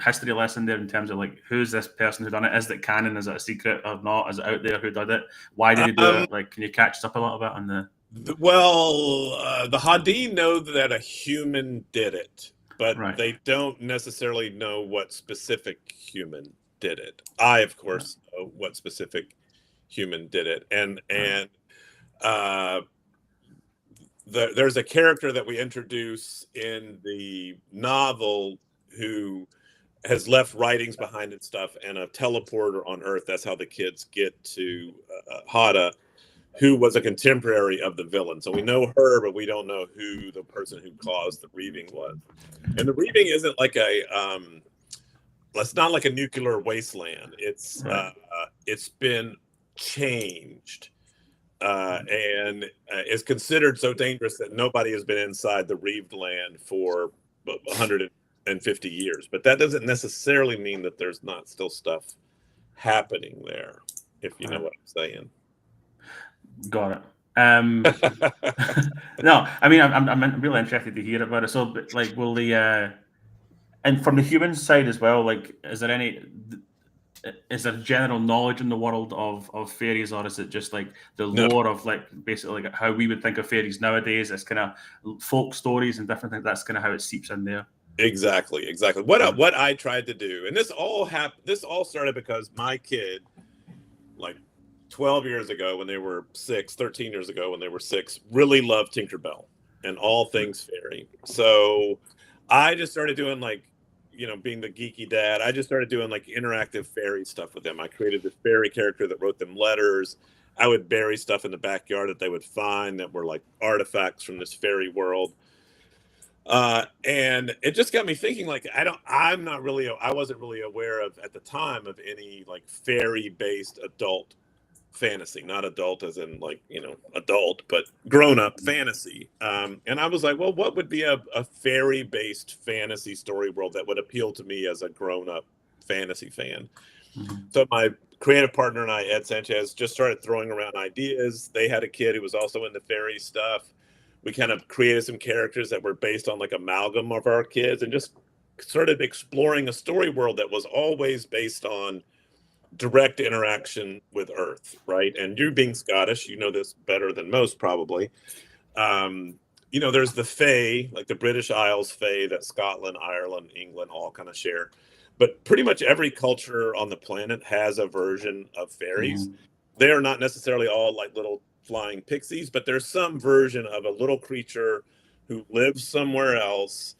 history lesson there in terms of like who's this person who done it? Is it canon? Is it a secret or not? Is it out there? Who did it? Why did he do it? Like, can you catch us up a little bit on the? Well, the Hadi know that a human did it, but Right. they don't necessarily know what specific human did it. I, of course, know what specific human did it, and there's a character that we introduce in the novel who has left writings behind and stuff, and a teleporter on Earth. That's how the kids get to Hada, who was a contemporary of the villain. So we know her, but we don't know who the person who caused the reaving was. And the reaving isn't like it's not like a nuclear wasteland. It's Right. It's been changed. And is considered so dangerous that nobody has been inside the reaved land for 150 years. But that doesn't necessarily mean that there's not still stuff happening there, if you know what I'm saying. Got it. No, I mean, I'm really interested to hear about it. So, like, will the and from the human side as well, like, is there general knowledge in the world of fairies, or is it just like the lore of like basically like how we would think of fairies nowadays? It's kind of folk stories and different things. That's kind of how it seeps in there. Exactly. What I tried to do, and this all started because my kid, like 12 years ago when they were 6, 13 years ago when they were 6, really loved Tinkerbell and all things fairy. So I just started doing like, being the geeky dad, I just started doing like interactive fairy stuff with them. I created this fairy character that wrote them letters. I would bury stuff in the backyard that they would find that were like artifacts from this fairy world. And it just got me thinking, like, I wasn't really aware of at the time of any like fairy based adult fantasy, not adult as in like, adult, but grown up fantasy. And I was like, well, what would be a fairy based fantasy story world that would appeal to me as a grown up fantasy fan? Mm-hmm. So my creative partner and I, Ed Sanchez, just started throwing around ideas. They had a kid who was also into fairy stuff. We kind of created some characters that were based on like amalgam of our kids, and just started exploring a story world that was always based on direct interaction with Earth, right? And you being Scottish, you know this better than most probably. There's the Fae, like the British Isles Fae that Scotland, Ireland, England all kind of share. But pretty much every culture on the planet has a version of fairies. Mm-hmm. They are not necessarily all like little flying pixies, but there's some version of a little creature who lives somewhere else,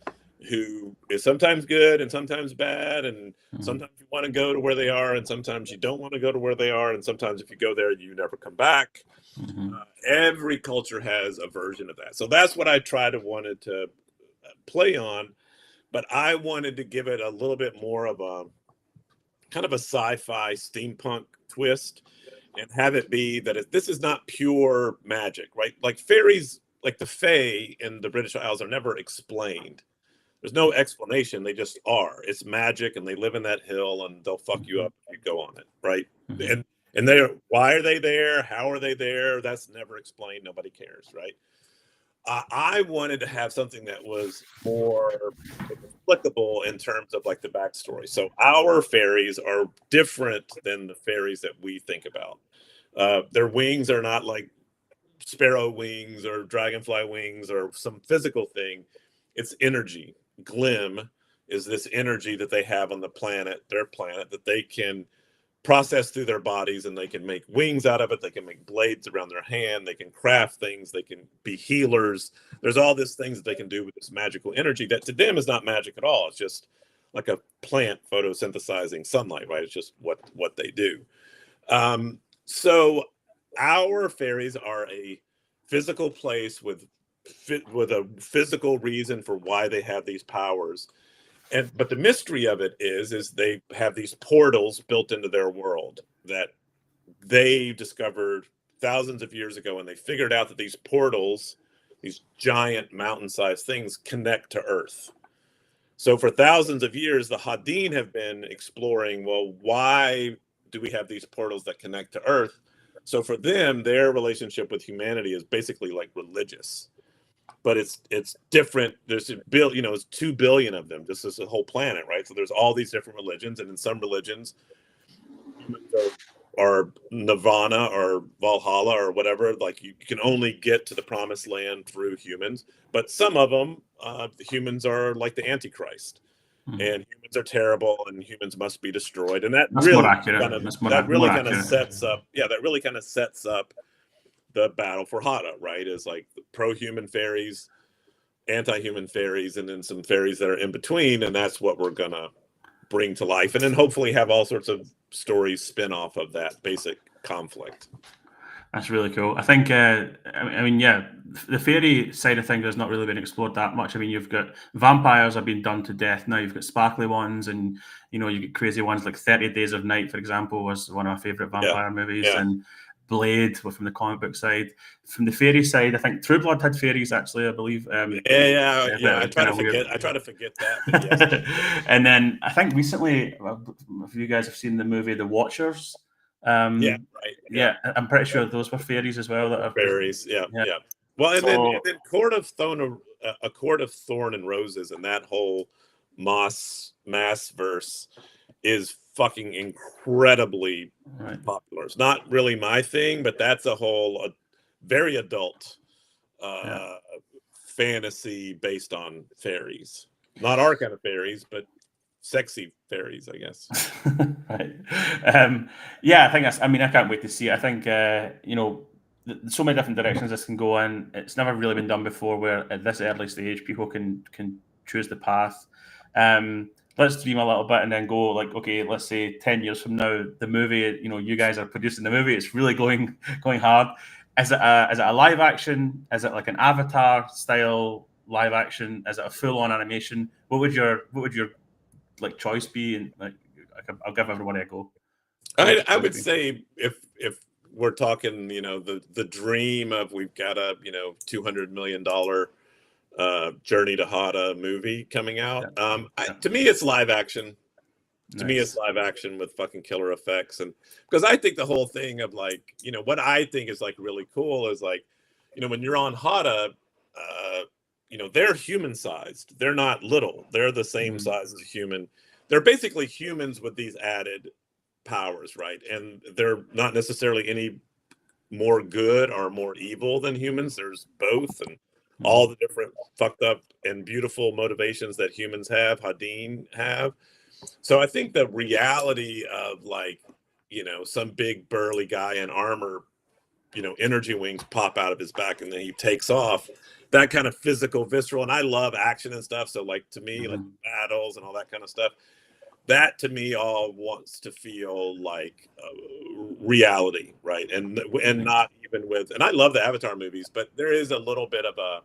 who is sometimes good and sometimes bad, and sometimes you want to go to where they are and sometimes you don't want to go to where they are, and sometimes if you go there you never come back. Every culture has a version of that, so that's what I wanted to play on, but I wanted to give it a little bit more of a kind of a sci-fi steampunk twist, and have it be that this is not pure magic, right? Like fairies, like the Fae in the British Isles, are never explained. There's no explanation. They just are. It's magic, and they live in that hill, and they'll fuck you up if you go on it, right? Mm-hmm. And why are they there? How are they there? That's never explained. Nobody cares, right? I wanted to have something that was more explicable in terms of like the backstory. So our fairies are different than the fairies that we think about. Their wings are not like sparrow wings or dragonfly wings or some physical thing. It's energy. Glim is this energy that they have on their planet, that they can process through their bodies, and they can make wings out of it. They can make blades around their hand. They can craft things. They can be healers. There's all these things that they can do with this magical energy that to them is not magic at all. It's just like a plant photosynthesizing sunlight, right? It's just what they do. So our fairies are a physical place with a physical reason for why they have these powers. But the mystery of it is they have these portals built into their world that they discovered thousands of years ago, and they figured out that these portals these giant mountain-sized things connect to Earth. So for thousands of years, the Hadin have been exploring, well, why do we have these portals that connect to Earth? So for them, their relationship with humanity is basically like religious, but it's different. There's it's 2 billion of them. This is a whole planet, right? So there's all these different religions, and in some religions, humans are nirvana or Valhalla or whatever. Like you can only get to the promised land through humans, but some of them, the humans are like the Antichrist. And humans are terrible, and humans must be destroyed. And that's really more accurate. That really kind of sets up the battle for Hada, right? Is like pro-human fairies, anti-human fairies, and then some fairies that are in between, and that's what we're gonna bring to life, and then hopefully have all sorts of stories spin off of that basic conflict. That's really cool. I think, the fairy side of things has not really been explored that much. I mean, you've got vampires have been done to death now. You've got sparkly ones, and you get crazy ones like 30 Days of Night, for example, was one of my favorite vampire movies, and Blade from the comic book side. From the fairy side, I think True Blood had fairies actually, I believe. I try to forget that. Yes. And then I think recently, if you guys have seen the movie The Watchers. I'm pretty sure those were fairies as well. That are fairies, yeah. Well, and then Court of Thorn and Roses, and that whole mass verse is fucking incredibly popular. It's not really my thing, but that's a whole very adult fantasy based on fairies. Not our kind of fairies, but sexy fairies, I guess. Right. I think that's. I mean, I can't wait to see it. I think so many different directions this can go in. It's never really been done before, where at this early stage people can choose the path. Let's dream a little bit and then go like, okay, let's say 10 years from now, the movie. You guys are producing the movie. It's really going hard. Is it a live action? Is it like an Avatar style live action? Is it a full on animation? What would your like choice be? And like, I'll give everybody a go. I would say if we're talking, the dream of we've got a $200 million Journey to Hada movie coming out. To me, it's live action. To me, it's live action with fucking killer effects, and because I think the whole thing of like, what I think is like really cool is like, when you're on Hada, they're human sized. They're not little. They're the same size as a human. They're basically humans with these added powers, right? And they're not necessarily any more good or more evil than humans. There's both, and all the different fucked up and beautiful motivations that humans have, Hadin have. So I think the reality of like, some big burly guy in armor, energy wings pop out of his back and then he takes off. That kind of physical, visceral, and I love action and stuff. So like to me, like battles and all that kind of stuff, that to me all wants to feel like reality, right? And not even with, and I love the Avatar movies, but there is a little bit of a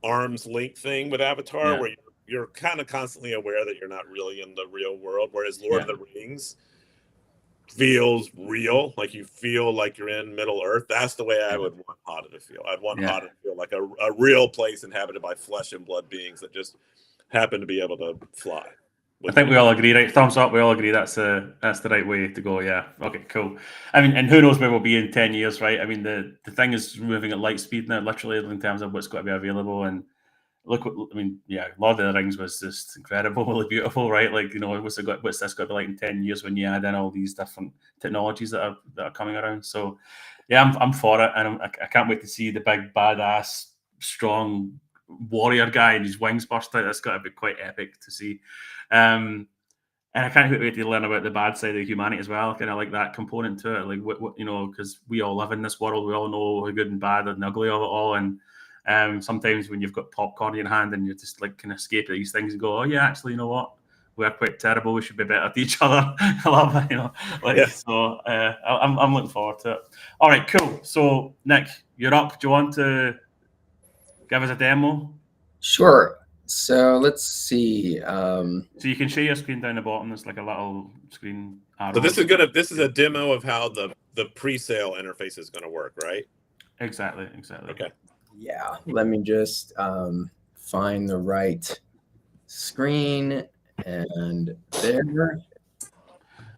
arm's length thing with Avatar where you're kind of constantly aware that you're not really in the real world, whereas Lord of the Rings feels real, like you feel like you're in Middle Earth. That's the way I would want Hada to feel. I'd want Hada to feel like a real place inhabited by flesh and blood beings that just happen to be able to fly. I think we all agree, right? Thumbs up. We all agree that's the right way to go. Yeah. Okay. Cool. I mean, and who knows where we'll be in 10 years, right? I mean, the thing is moving at light speed now, literally, in terms of what's going to be available. And look, Lord of the Rings was just incredibly beautiful, right? Like, what's this going to be like in 10 years when you add in all these different technologies that are coming around? So, yeah, I'm for it, and I can't wait to see the big badass, strong warrior guy and his wings burst out. That's got to be quite epic to see. And I can't wait to learn about the bad side of humanity as well. Kind of like that component to it, like what because we all live in this world, we all know how good and bad and ugly of it all. And sometimes when you've got popcorn in your hand and you just like can escape these things and go, oh yeah, actually, you know what? We're quite terrible. We should be better to each other. I love it, So I'm looking forward to it. All right, cool. So Nick, you're up. Do you want to give us a demo? Sure. So let's see. So you can share your screen down the bottom. There's like a little screen arrow. So this is a demo of how the pre-sale interface is gonna work, right? Exactly. Okay. Yeah, let me just find the right screen, and there.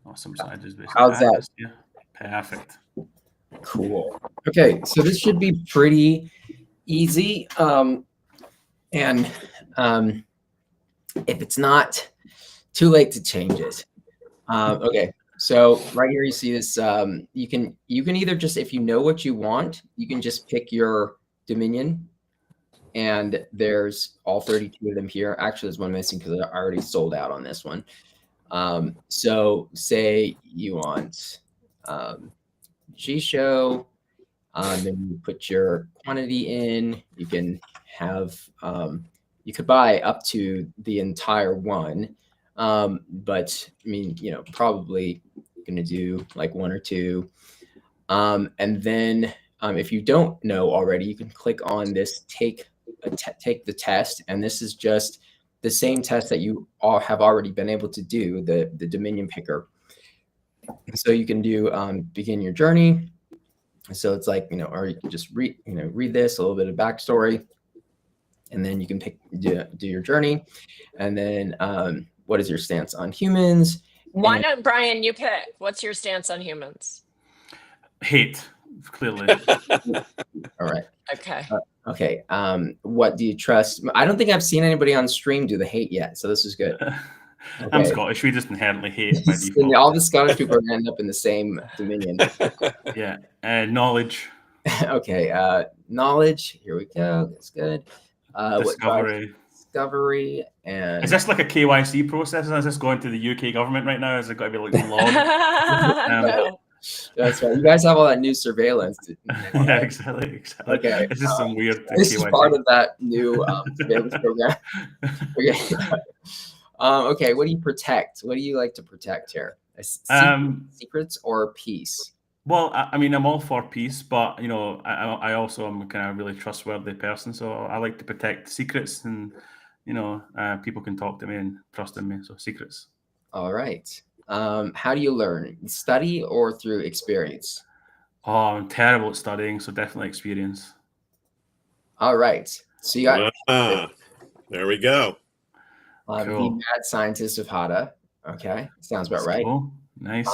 Awesome. So I just basically How's that? this. Yeah. Perfect. Cool. Okay, so this should be pretty easy. And if it's not, too late to change it. Okay, so right here you see this. You can either just, if you know what you want, you can just pick your dominion, and there's all 32 of them here. Actually, there's one missing because I already sold out on this one. So say you want G-Show, then you put your quantity in. You can have, you could buy up to the entire one. But I mean, probably going to do like one or two. And then if you don't know already, you can click on this take the test. And this is just the same test that you all have already been able to do, the Dominion Picker. So you can do begin your journey. So it's like, or you can just read this, a little bit of backstory, and then you can do your journey. And then what is your stance on humans? Why don't Brian, you pick? What's your stance on humans? Hate, clearly. All right. Okay. Okay. What do you trust? I don't think I've seen anybody on stream do the hate yet, so this is good. Okay. I'm Scottish. We just inherently hate by default. All the Scottish people end up in the same dominion. Yeah. Knowledge. Okay. Knowledge. Here we go. That's good. Discovery. Discovery. And is this like a KYC process? Is this going to the UK government right now? Is it got to be like law? That's right. You guys have all that new surveillance. Yeah, exactly. Okay. This is some weird. This is part of that new surveillance program. Okay. Okay. What do you protect? What do you like to protect here? Secrets or peace? Well, I mean, I'm all for peace, but I also am kind of a really trustworthy person, so I like to protect secrets, and people can talk to me and trust in me. So secrets. All right. How do you learn? Study or through experience? Oh, I'm terrible at studying, so definitely experience. All right. So you got. There we go. Cool. The Mad Scientist of Hada. Okay, sounds about right. Cool. Nice.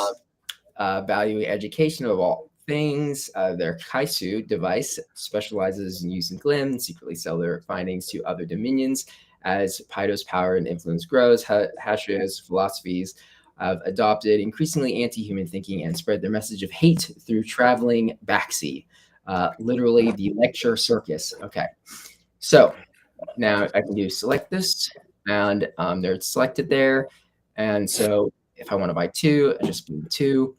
Value education of all things. Their Kaisu device specializes in using Glim and secretly sell their findings to other dominions. As Pydo's power and influence grows, Hashio's philosophies have adopted increasingly anti-human thinking and spread their message of hate through traveling backseat. Literally the lecture circus. Okay, so now I can do select this, and they're selected there. And so if I want to buy two, I just do two.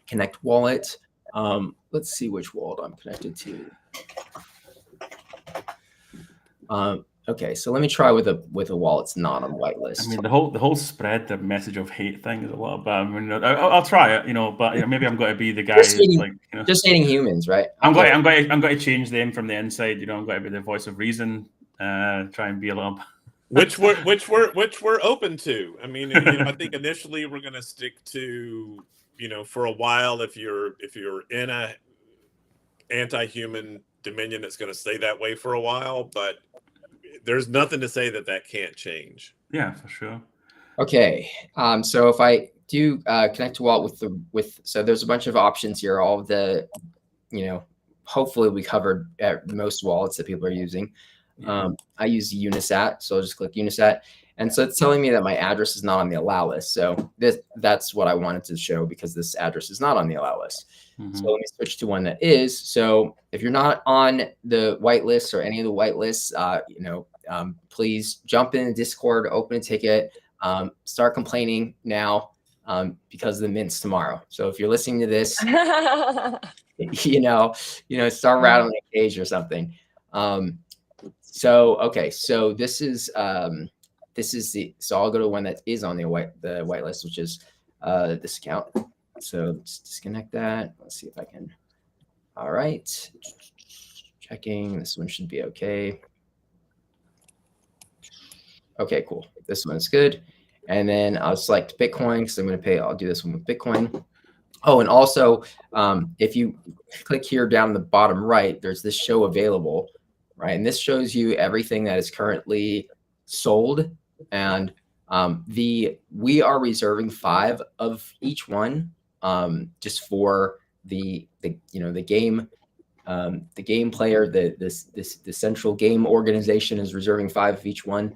Connect wallet. Let's see which wallet I'm connected to. Okay, so let me try with a wallet that's not on whitelist. I mean, the whole spread the message of hate thing is a lot, but I mean, I'll try it, but maybe I'm going to be the guy just hating humans, right? I'm going to change them from the inside. I'm going to be the voice of reason. Try and be a little. Which we're open to. I mean, I think initially we're going to stick to, for a while, if you're in a anti-human dominion, it's going to stay that way for a while, but there's nothing to say that can't change. Yeah, for sure. Okay. So if I do connect to wallet so there's a bunch of options here. All of the, hopefully we covered most wallets that people are using. I use Unisat, so I'll just click Unisat. And so it's telling me that my address is not on the allow list. So that's what I wanted to show, because this address is not on the allow list. Mm-hmm. So let me switch to one that is. So if you're not on the whitelist or any of the whitelists, please jump in Discord, open a ticket, start complaining now, because the mint's tomorrow. So if you're listening to this, start rattling a cage or something. So this is so I'll go to one that is on the whitelist, which is this account. So let's disconnect that. Let's see if I can. All right, checking. This one should be okay. Okay, cool. This one's good. And then I'll select Bitcoin because I'm going to pay. I'll do this one with Bitcoin. Oh, and also, if you click here down the bottom right, there's this show available. right? And this shows you everything that is currently sold. And we are reserving 5 of each one, just for the game. The game player, the central game organization is reserving 5 of each one,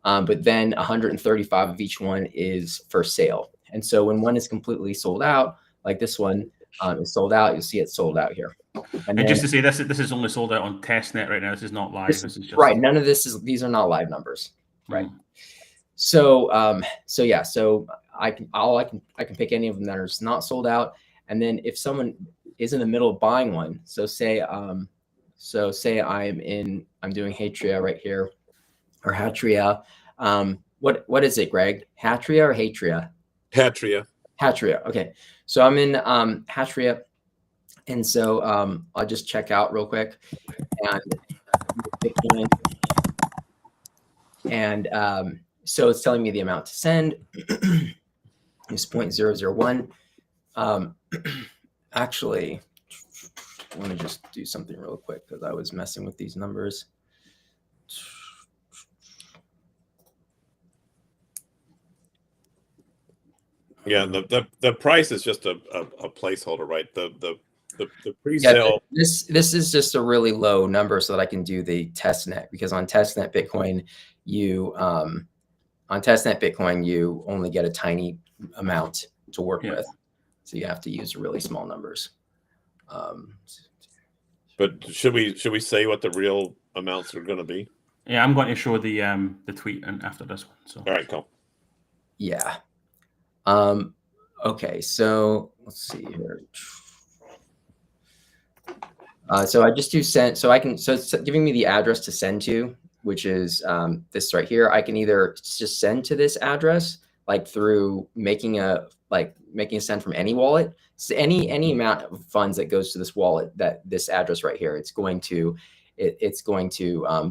but then 135 of each one is for sale. And so when one is completely sold out, like this one is sold out, you'll see it sold out here. And then, just to say, this is only sold out on testnet right now. This is not live. This is just right. None of these are not live numbers, right? So yeah, so I can pick any of them that are not sold out. And then if someone is in the middle of buying one, so say I'm doing Hatria right here, or Hatria. What is it, Greg? Hatria or Hatria? Hatria. Hatria. Okay. So I'm in Hatria, and so I'll just check out real quick, and so it's telling me the amount to send. It's 0.001. Actually, I want to just do something real quick because I was messing with these numbers. Yeah, the price is just a placeholder, right? The pre-sale. Yeah, this is just a really low number so that I can do the testnet, because on testnet Bitcoin you only get a tiny amount to work with, so you have to use really small numbers. But should we say what the real amounts are going to be? Yeah, I'm going to show the tweet and after this one. So all right, cool. Yeah. Okay, so let's see here. So I just do send, so it's giving me the address to send to, which is this right here. I can either just send to this address, like through making a send from any wallet. So any amount of funds that goes to this wallet, that this address right here, it's going to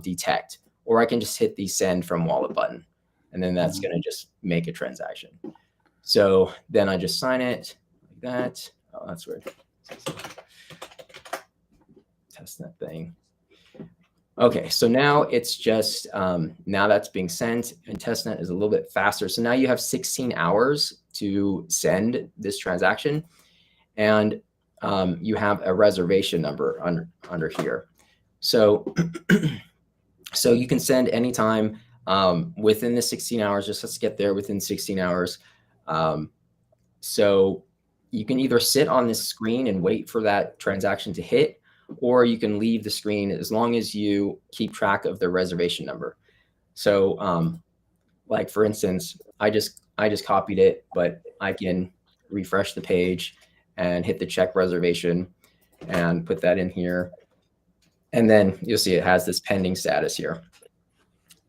detect. Or I can just hit the send from wallet button, and then that's going to just make a transaction. So then I just sign it like that. Oh, that's weird. Test that thing. Okay, so now it's just, now that's being sent, and testnet is a little bit faster. So now you have 16 hours to send this transaction, and you have a reservation number under here. So, so you can send anytime within the 16 hours, just let's get there within 16 hours. So you can either sit on this screen and wait for that transaction to hit, or you can leave the screen as long as you keep track of the reservation number. So like for instance, I just copied it, but I can refresh the page and hit the check reservation and put that in here. And then you'll see it has this pending status here.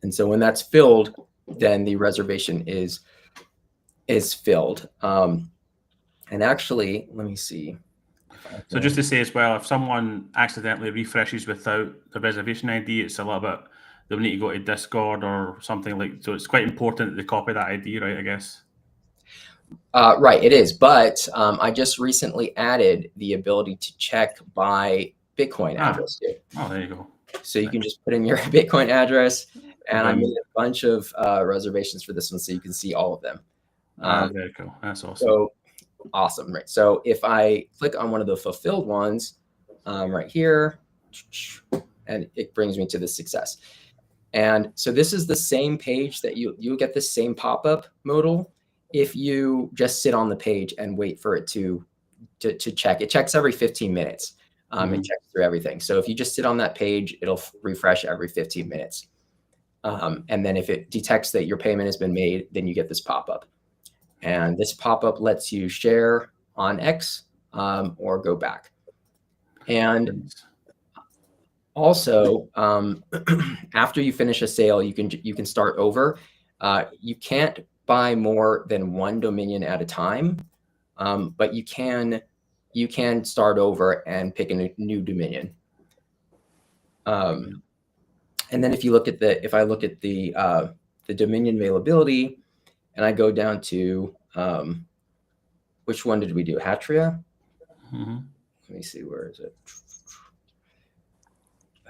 And so when that's filled, then the reservation is filled. And actually, let me see. So just to say as well, if someone accidentally refreshes without the reservation ID, it's a little bit, they'll need to go to Discord or something like, so it's quite important that they copy that ID, right, I guess? Right, it is. But I just recently added the ability to check by Bitcoin address too. Oh, there you go. So you can just put in your Bitcoin address, and I made a bunch of reservations for this one, so you can see all of them. Very cool. That's awesome. So awesome, right? So if I click on one of the fulfilled ones right here, and it brings me to the success. And so this is the same page that you'll get the same pop-up modal if you just sit on the page and wait for it to check. It checks every 15 minutes. It checks through everything. So if you just sit on that page, it'll refresh every 15 minutes. And then if it detects that your payment has been made, then you get this pop-up. And this pop-up lets you share on X or go back. And also, after you finish a sale, you can start over. You can't buy more than one dominion at a time, but you can start over and pick a new dominion. And then if I look at the dominion availability, and I go down to, which one did we do? Hatria? Let me see, where is it?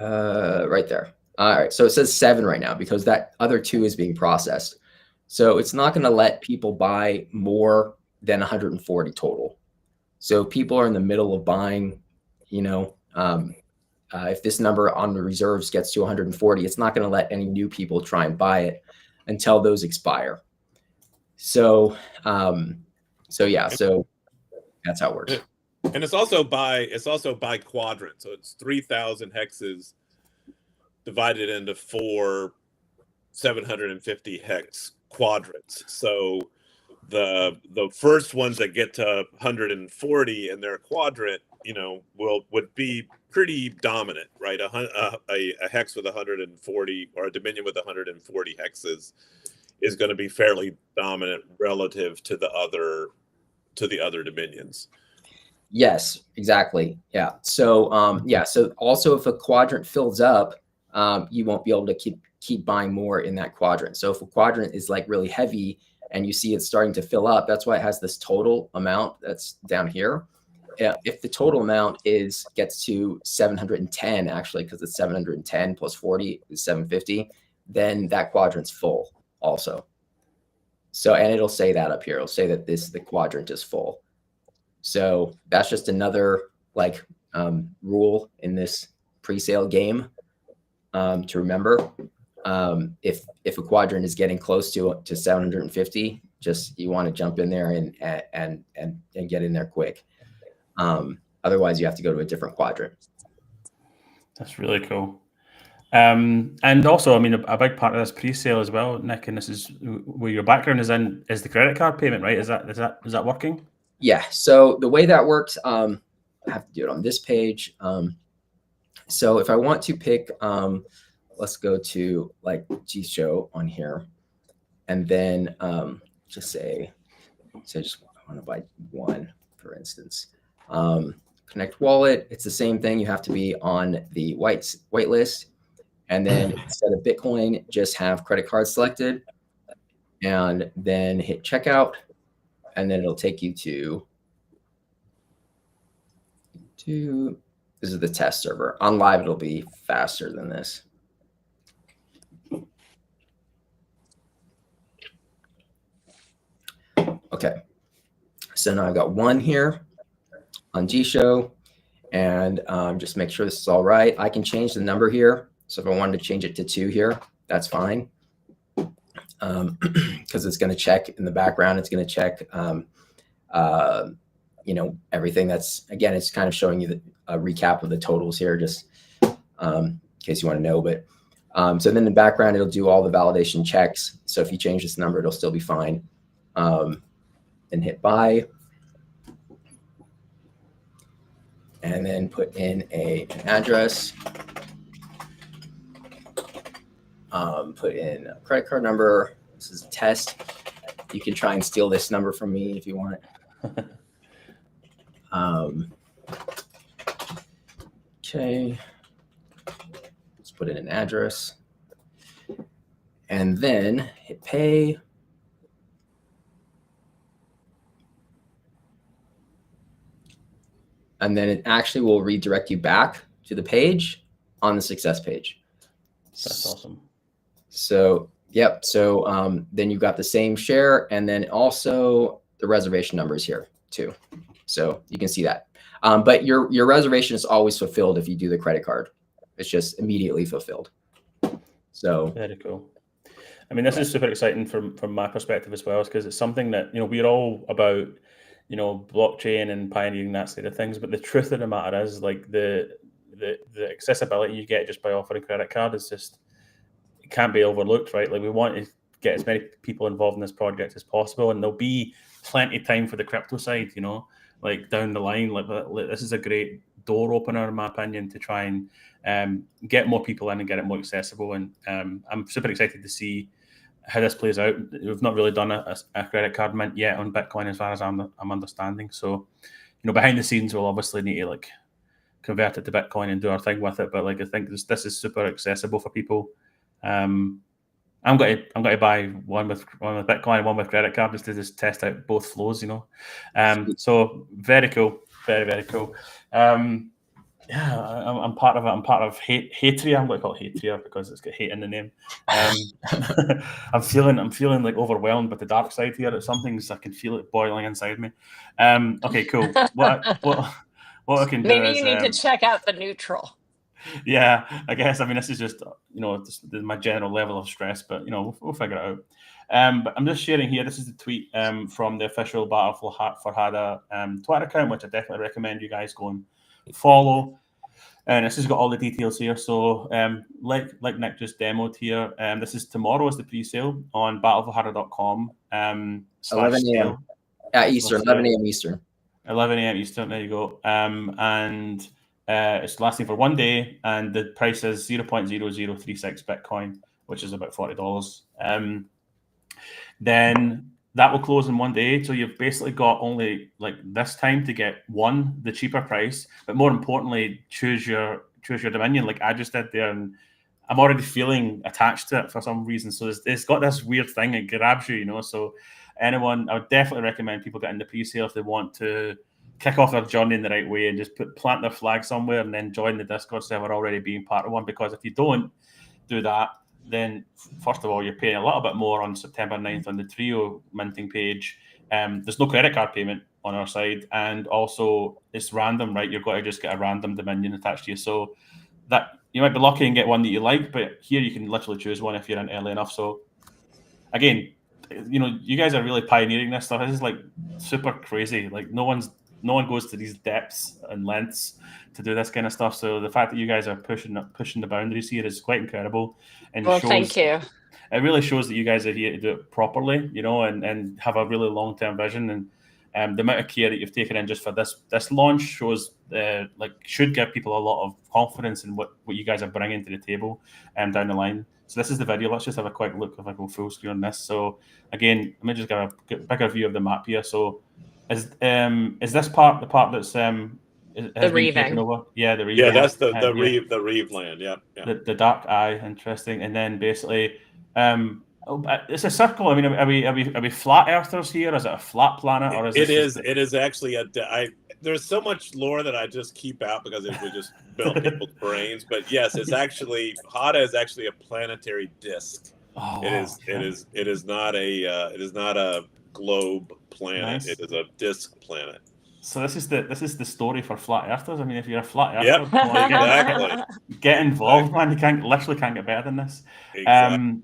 Right there. All right. So it says 7 right now because that other 2 is being processed. So it's not going to let people buy more than 140 total. So people are in the middle of buying, if this number on the reserves gets to 140, it's not going to let any new people try and buy it until those expire. So, yeah, so that's how it works. And it's also by quadrant. So it's 3,000 hexes divided into 4 750 hex quadrants. So the first ones that get to 140 in their quadrant, would be pretty dominant, right? A hex with 140 or a dominion with 140 hexes is going to be fairly dominant relative to the other dominions. Yes, exactly. Yeah. So so also if a quadrant fills up, you won't be able to keep buying more in that quadrant. So if a quadrant is like really heavy and you see it starting to fill up, that's why it has this total amount that's down here. If the total amount gets to 710, actually, because it's 710 plus 40 is 750, then that quadrant's full also. So, and it'll say that up here. It'll say that the quadrant is full. So that's just another rule in this pre-sale game to remember. If a quadrant is getting close to 750, just you want to jump in there and get in there quick. Otherwise, you have to go to a different quadrant. That's really cool. And also, I mean, a big part of this pre-sale as well, Nick, and this is where your background is in, is the credit card payment, right? Is that working? Yeah. So the way that works, I have to do it on this page. So if I want to pick, let's go to like G-Show on here, and then just say just I want to buy 1, for instance. Connect wallet. It's the same thing. You have to be on the white list. And then instead of Bitcoin, just have credit card selected and then hit checkout. And then it'll take you to this is the test server. On live, it'll be faster than this. Okay. So now I've got 1 here on G-Show, and just make sure this is all right. I can change the number here. So if I wanted to change it to 2 here, that's fine. Because it's going to check in the background. It's going to check, everything that's, again, it's kind of showing you a recap of the totals here, just in case you want to know. But so then in the background, it'll do all the validation checks. So if you change this number, it'll still be fine. And hit buy. And then put in an address. Put in a credit card number. This is a test. You can try and steal this number from me if you want. Okay. Let's put in an address. And then hit pay. And then it actually will redirect you back to the page on the success page. That's awesome. So, yep. So then you've got the same share, and then also the reservation numbers here too. So you can see that. But your reservation is always fulfilled if you do the credit card. It's just immediately fulfilled. So very cool. I mean, this is super exciting from my perspective as well, because it's something that, we're all about, blockchain and pioneering that side of things. But the truth of the matter is, like, the accessibility you get just by offering credit card is just, it can't be overlooked, right? Like, we want to get as many people involved in this project as possible, and there'll be plenty of time for the crypto side, like down the line. Like, this is a great door opener, in my opinion, to try and get more people in and get it more accessible. And I'm super excited to see how this plays out. We've not really done a credit card mint yet on Bitcoin, as far as I'm understanding. So, behind the scenes, we'll obviously need to convert it to Bitcoin and do our thing with it. But I think this is super accessible for people. I'm going to buy one with Bitcoin and one with credit card, just to test out both flows. So very cool, very, very cool. Yeah, I'm part of it. I'm part of Hatria. I'm going to call it Hatria because it's got hate in the name. I'm feeling like overwhelmed with the dark side here. It's something I can feel it boiling inside me. Okay, cool. What I can do Maybe is you need to check out the neutral. yeah, I guess. I mean, this is just my general level of stress, but we'll figure it out. But I'm just sharing here. This is the tweet from the official Battle for Hada Twitter account, which I definitely recommend you guys go and follow. And this has got all the details here. So, like Nick just demoed here, this is tomorrow is the pre-sale on battleforhada.com / 11 sale. a.m. Eastern, 11 a.m. Eastern. 11 a.m. Eastern. There you go. And it's lasting for 1 day, and the price is 0.0036 Bitcoin, which is about $40. Then that will close in 1 day. So you've basically got only like this time to get the cheaper price, but more importantly, choose your Dominion, like I just did there, and I'm already feeling attached to it for some reason. So it's got this weird thing, it grabs you, So I would definitely recommend people getting the pre-sale if they want to kick off their journey in the right way and just plant their flag somewhere and then join the Discord server already being part of one. Because if you don't do that, then first of all, you're paying a little bit more on September 9th on the Trio minting page. There's no credit card payment on our side, and also it's random, right? You've got to just get a random Dominion attached to you. So that you might be lucky and get one that you like, but here you can literally choose one if you're in early enough. So again, you guys are really pioneering this stuff. This is like super crazy. Like no one goes to these depths and lengths to do this kind of stuff. So the fact that you guys are pushing the boundaries here is quite incredible, and Thank you. It really shows that you guys are here to do it properly, and have a really long-term vision. And the amount of care that you've taken in just for this launch shows should give people a lot of confidence in what you guys are bringing to the table down the line. So this is the video. Let's just have a quick look if I go full screen on this. So again, let me just get a bigger view of the map here. So is this the part that's has been taken over? Yeah, the Reeve. Yeah, that's the Reeve land. Yeah. The dark eye, interesting. And then basically, it's a circle. I mean, are we flat earthers here? Is it a flat planet, or is it is actually there's so much lore that I just keep out because it would just melt people's brains. But yes, it's actually Hada is actually a planetary disk. Oh, it is not a globe planet. Nice. It is a disk planet. So this is the story for flat earthers. I mean, if you're a flat earther, exactly. Get involved, man. You literally can't get better than this. Exactly.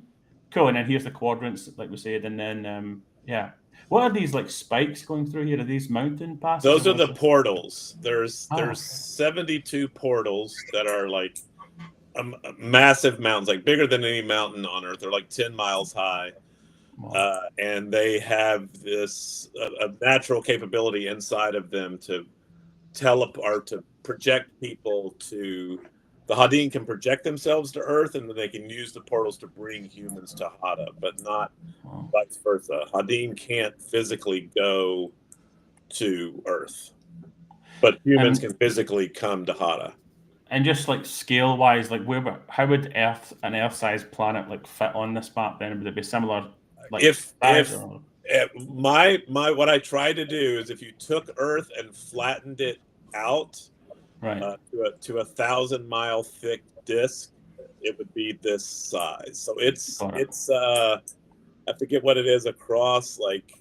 Cool. And then here's the quadrants, like we said, and then what are these like spikes going through here? Are these mountain passes? Those are the portals. There's 72 portals that are like massive mountains, like bigger than any mountain on Earth. They're like 10 miles high. Wow. And they have this a natural capability inside of them to teleport, to project people to. The Hadin can project themselves to Earth, and then they can use the portals to bring humans to Hada, but not vice versa. Hadin can't physically go to Earth, but humans can physically come to Hada. And just like scale-wise, like how would an Earth-sized planet like fit on this map? Then would it be similar? Like what I tried to do is if you took Earth and flattened it out. Right. To 1,000-mile thick disc, it would be this size. So it's I forget what it is across, like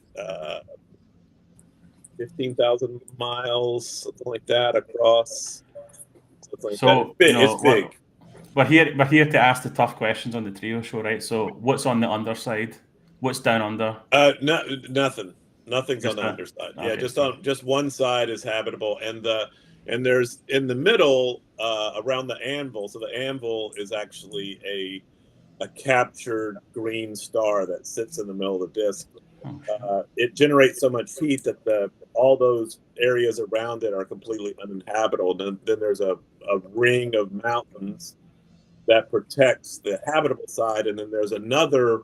15,000 miles, something like that across. So it's big. We're here to ask the tough questions on the Trio show, right? So what's on the underside? What's down under? Nothing. Nothing's on the underside. Okay, just one side is habitable, and there's in the middle around the anvil. So the anvil is actually a captured green star that sits in the middle of the disk. It generates so much heat that all those areas around it are completely uninhabitable. And then there's a ring of mountains that protects the habitable side, and then there's another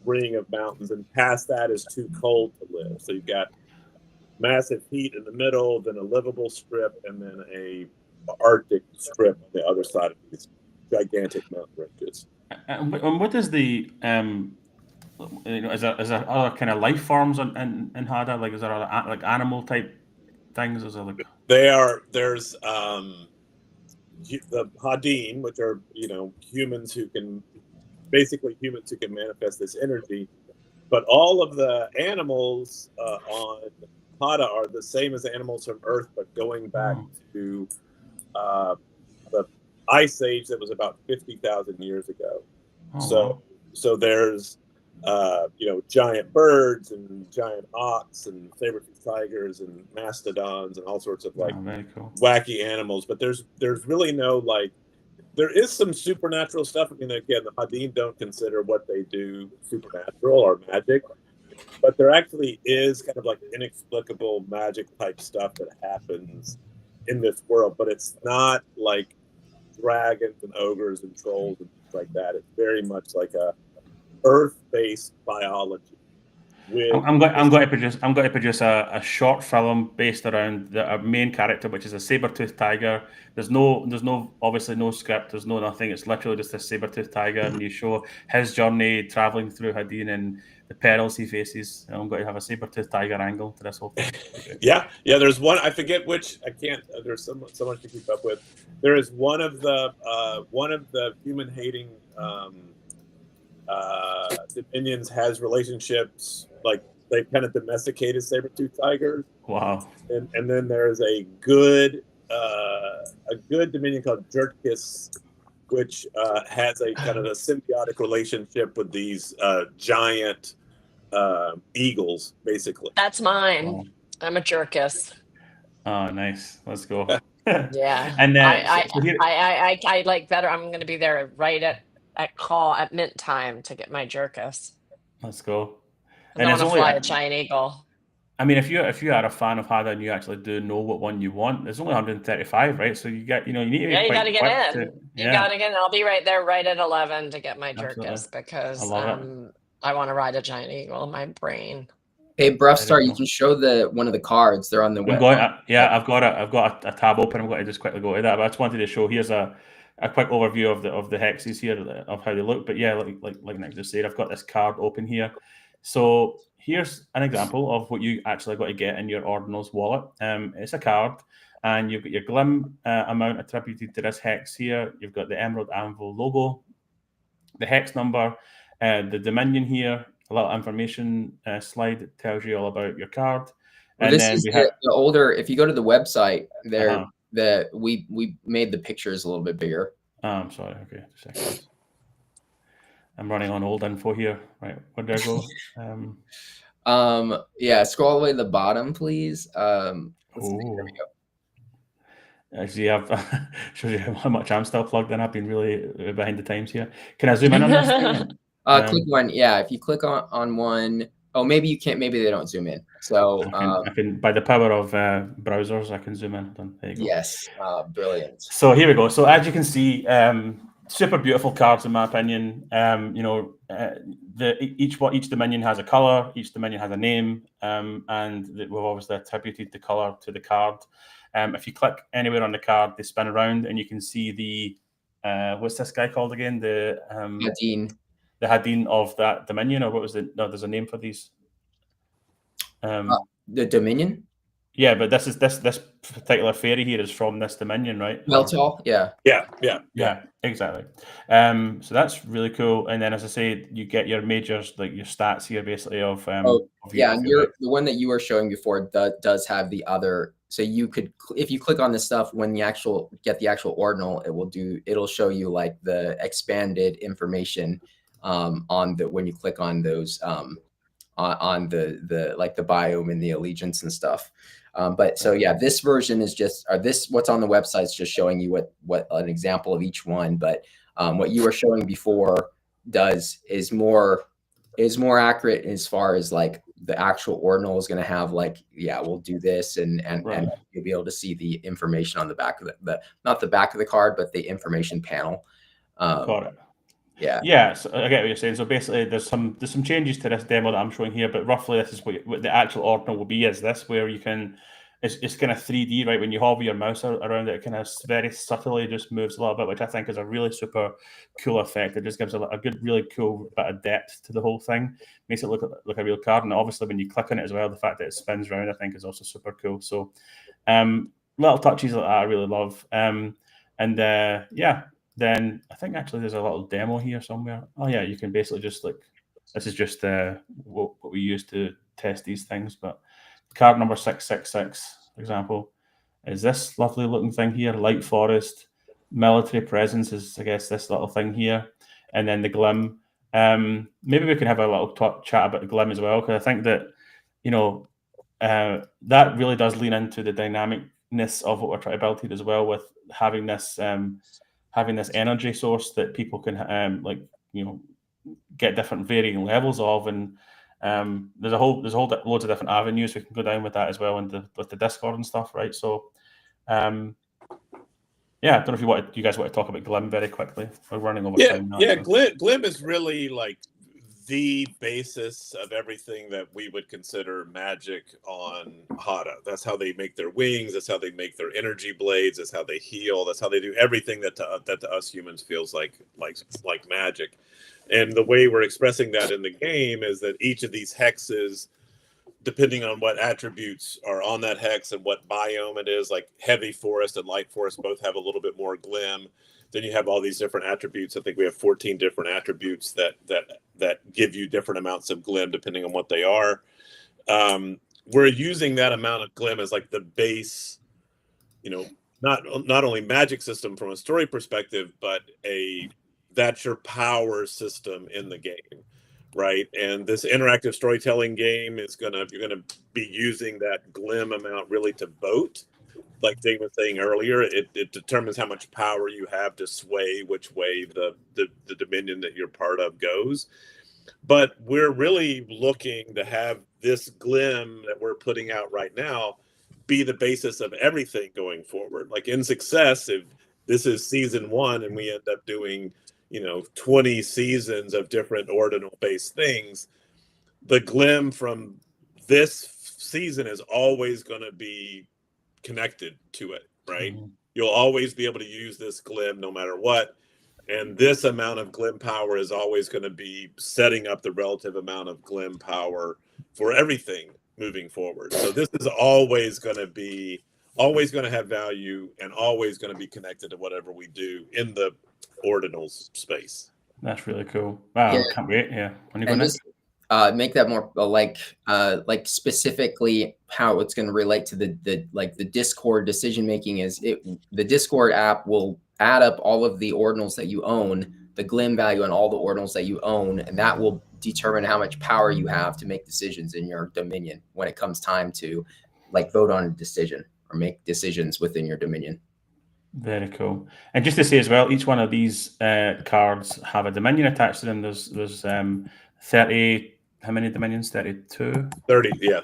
ring of mountains, and past that is too cold to live. So you've got massive heat in the middle, then a livable strip, and then a Arctic strip on the other side of these gigantic mountain ranges. And what is the is there other kind of life forms in Hada? Like, is there other like animal type things? Is there like the Hadin, which are humans who can manifest this energy, but all of the animals on Hada are the same as animals from Earth, but going back to the ice age that was about 50,000 years ago. So there's giant birds and giant ox and saber-toothed tigers and mastodons and all sorts of very cool. wacky animals. But there's really no there is some supernatural stuff. I mean, again, the Hadin don't consider what they do supernatural or magic, but there actually is kind of inexplicable magic type stuff that happens in this world. But it's not like dragons and ogres and trolls and things like that. It's very much like a Earth-based biology. I'm going to produce a short film based around the main character, which is a saber-toothed tiger. There's obviously no script. There's no nothing. It's literally just a saber-toothed tiger, and you show his journey traveling through Hadin and the perils he faces. I'm going to have a saber-toothed tiger angle to this whole thing. Yeah. There's one. I forget which. I can't. There's so much to keep up with. There is one of the human-hating Dominions has relationships, they kind of domesticated saber-toothed tigers. Wow. And then there's a good Dominion called Jerkis, which has a kind of a symbiotic relationship with these giant eagles, basically. That's mine. Wow. I'm a Jerkis. Oh, nice. Let's go. Yeah. And then I like better. I'm going to be there right at mint time to get my Jerkis. Let's go. I want to fly a giant eagle. I mean, if you are a fan of Hada and you actually do know what one you want, there's only 135, right? So you need to be you got to get in. You got to get in. I'll be right there, right at 11 to get my Absolutely. Jerkis because I I want to ride a giant eagle in my brain. Hey, Bruffstar, you can show one of the cards. They're on the web. I've got a tab open. I'm going to just quickly go to that. But I just wanted to show. Here's a quick overview of the hexes here of how they look. But yeah, like Nick just said, I've got this card open here. So here's an example of what you actually got to get in your Ordinals wallet. It's a card, and you've got your Glim amount attributed to this hex here. You've got the Emerald Anvil logo, the hex number, the Dominion here, a little information slide that tells you all about your card. Well, and this then is the older. If you go to the website, there we made the pictures a little bit bigger. I'm sorry. Okay, 2 seconds. I'm running on old info here. Right, where do I go? Scroll all the way to the bottom, please. There we go. Actually, shows you how much I'm still plugged in. I've been really behind the times here. Can I zoom in on this thing? Click one. Yeah, if you click on one. Oh, maybe you can't. Maybe they don't zoom in. So I can by the power of browsers, I can zoom in. There you go. Yes, brilliant. So here we go. So as you can see, super beautiful cards in my opinion. Each Dominion has a color, each Dominion has a name, and we've obviously attributed the color to the card. If you click anywhere on the card, they spin around, and you can see the what's this guy called again? The Hadin. The Hadin of that Dominion, or what was it? No, there's a name for these. The Dominion. Yeah, but this particular fairy here is from this Dominion, right? Meltal, yeah, exactly. So that's really cool. And then, as I say, you get your majors, like your stats here, basically of and the one that you were showing before does have the other. So you could, if you click on this stuff, when you get the actual ordinal, it'll show you like the expanded information when you click on those on the like the biome and the allegiance and stuff. But so yeah, this version is just, what's on the website is just showing you what an example of each one. But what you were showing before is more accurate as far as like the actual ordinal is going to have we'll do this and you'll be able to see the information on the back of not the back of the card, but the information panel. Got it. Yeah. So I get what you're saying. So basically, there's some changes to this demo that I'm showing here, but roughly this is what the actual ordinal will be. Is this where you can? It's kind of 3D, right? When you hover your mouse around it, it kind of very subtly just moves a little bit, which I think is a really super cool effect. It just gives a good, really cool bit of depth to the whole thing. Makes it look like a real card, and obviously when you click on it as well, the fact that it spins around, I think, is also super cool. So, little touches like that I really love. And yeah, then I think actually there's a little demo here somewhere. Oh yeah, you can basically just like, this is just what we use to test these things. But card number 666, for example, is this lovely looking thing here, Light Forest. Military presence is, I guess, this little thing here. And then the Glim. Maybe we can have a little chat about the Glim as well, because I think that, you know, that really does lean into the dynamicness of what we're trying to build here as well, with having this energy source that people can like, you know, get different varying levels of, and there's a whole loads of different avenues we can go down with that as well, and with the Discord and stuff, right? So yeah, I don't know if you guys want to talk about Glim very quickly. We're running over time now. Yeah, Glim is really like the basis of everything that we would consider magic on Hada. That's how they make their wings. That's how they make their energy blades. That's how they heal. That's how they do everything that to us humans feels like magic. And the way we're expressing that in the game is that each of these hexes, depending on what attributes are on that hex and what biome it is, like heavy forest and light forest both have a little bit more Glim. Then you have all these different attributes. I think we have 14 different attributes that give you different amounts of Glim depending on what they are. We're using that amount of Glim as like the base, you know, not only magic system from a story perspective, but that's your power system in the game, right? And this interactive storytelling game is you're gonna be using that Glim amount really to vote. Like Dave was saying earlier, it determines how much power you have to sway which way the dominion that you're part of goes. But we're really looking to have this Glim that we're putting out right now be the basis of everything going forward. Like in Success, if this is season 1 and we end up doing, 20 seasons of different ordinal-based things, the Glim from this season is always going to be connected to it, right? Mm-hmm. You'll always be able to use this Glim no matter what. And this amount of Glim power is always going to be setting up the relative amount of Glim power for everything moving forward. So this is always going to have value and always going to be connected to whatever we do in the ordinals space. That's really cool. Wow, yeah. Can't wait. Yeah. When you go next? Make that more like specifically how it's going to relate to the Discord decision making is the Discord app will add up all of the ordinals that you own, the Glim value on all the ordinals that you own, and that will determine how much power you have to make decisions in your dominion when it comes time to vote on a decision or make decisions within your dominion. Very cool. And just to say as well, each one of these cards have a dominion attached to them. There's 30. How many dominions? 32? 30, yeah.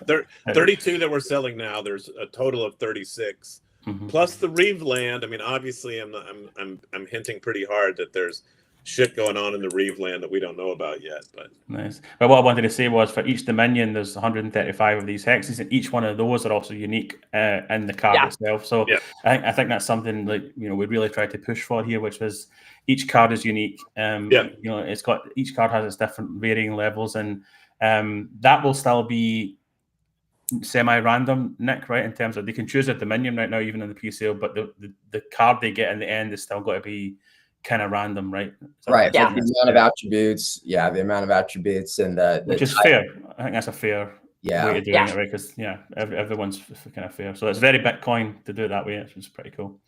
32 that we're selling now. There's a total of 36. Mm-hmm. Plus the Reeve land. I mean, obviously I'm hinting pretty hard that there's shit going on in the Reeve land that we don't know about yet. But nice. But what I wanted to say was for each dominion, there's 135 of these hexes, and each one of those are also unique in the card itself. So I think that's something we really try to push for here, which is each card is unique. It's got each card has its different varying levels, and that will still be semi-random, Nick, right? In terms of they can choose a dominion right now, even in the pre-sale, but the card they get in the end is still got to be kind of random, right? Right. Yeah. The amount of attributes. Yeah, the amount of attributes and which is fair. I think that's a fair way of doing it, right? Because everyone's kind of fair. So it's very Bitcoin to do it that way, which is pretty cool.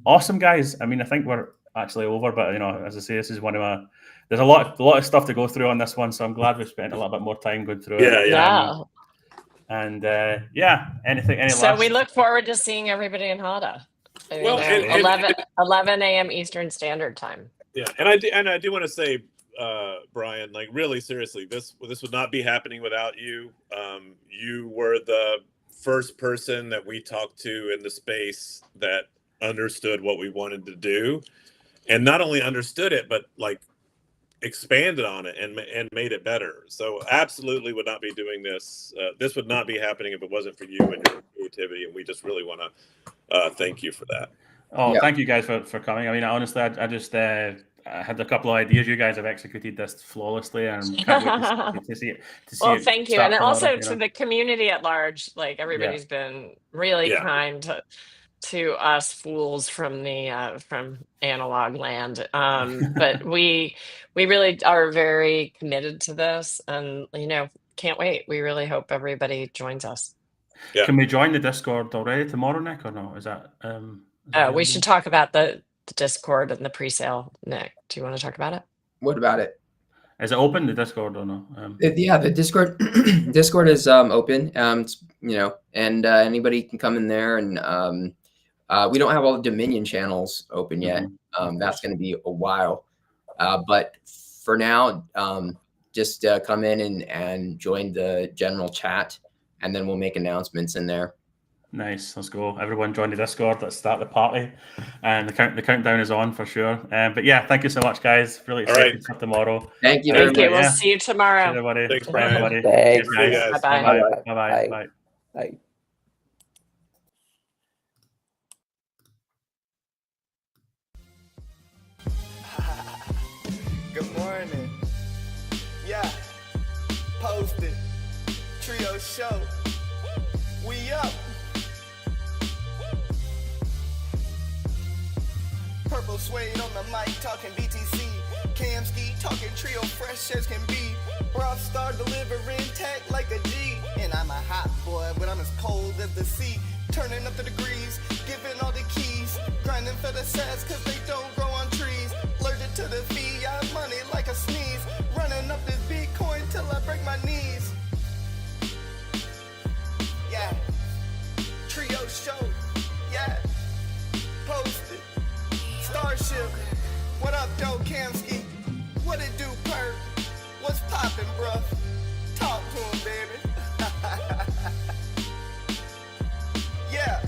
Awesome, guys. I mean, I think we're actually over, but as I say, this is one of my. There's a lot of stuff to go through on this one, so I'm glad we spent a little bit more time going through it. Yeah. And anything. So we look forward to seeing everybody in Hada. 11 a.m. Eastern Standard Time. Yeah, and I do want to say, Brian, really seriously, this would not be happening without you. You were the first person that we talked to in the space that understood what we wanted to do, and not only understood it, but expanded on it and made it better. So absolutely would not be doing this. This would not be happening if it wasn't for you and your creativity, and we just really want to thank you for that. Thank you guys for coming. I mean, honestly, I just I had a couple of ideas. You guys have executed this flawlessly, and can't wait to see it. Well, thank you, and also to the community at large. Everybody's been really kind to us fools from the from analog land. But we really are very committed to this, and can't wait. We really hope everybody joins us. Yeah. Can we join the Discord already tomorrow, Nick, or no? Is that We should talk about the Discord and the pre-sale. Nick, do you want to talk about it? What about it? Is it open, the Discord, or no? Yeah, the Discord Discord is open. And anybody can come in there, and we don't have all the Dominion channels open yet. That's going to be a while, but for now, just come in and join the general chat, and then we'll make announcements in there. Nice, let's go. Everyone join the Discord. Let's start the party, and the countdown is on for sure. But yeah, thank you so much, guys. Really excited for tomorrow. Thank you. Thank you. We'll see you tomorrow. See you, everybody. Thanks, Bye, everybody. Thanks. Cheers, guys. Bye-bye. Bye. Bye. Bye. Good morning. Yeah, posted. Trio show. We up. Purple suede on the mic, talking BTC. Camski, talking trio, fresh as can be. Rock star delivering tech like a G. And I'm a hot boy, but I'm as cold as the sea. Turning up the degrees, giving all the keys. Grinding for the sets, cause they don't grow on trees. Allergic to the fiat money like a sneeze. Running up this Bitcoin till I break my knees. Yeah. Trio show. Yeah. Posted. Starship. What up, Joe Kamski? What it do, Perk? What's poppin', bruh? Talk to him, baby. Yeah.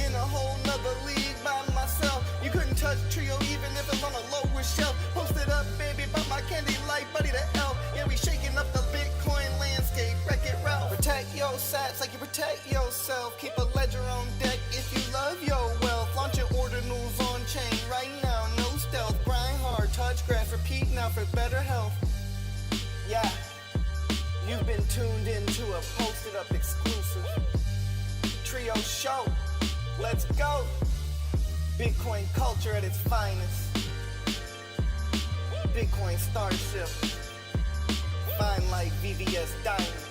In a whole nother league by myself. You couldn't touch Trio even if it's on a lower shelf. Posted up, baby, by my candy light buddy the elf. Yeah, we shaking up the Bitcoin landscape. Wreck it, Ralph. Protect your sats like you protect yourself. Keep a ledger on deck if you love your wealth. Launch your ordinals on chain right now. No stealth. Grind hard, touch grass, repeat now for better health. Yeah. You've been tuned into a posted up exclusive Trio show. Let's go. Bitcoin culture at its finest. Bitcoin Starship. Fine like VVS Diamond.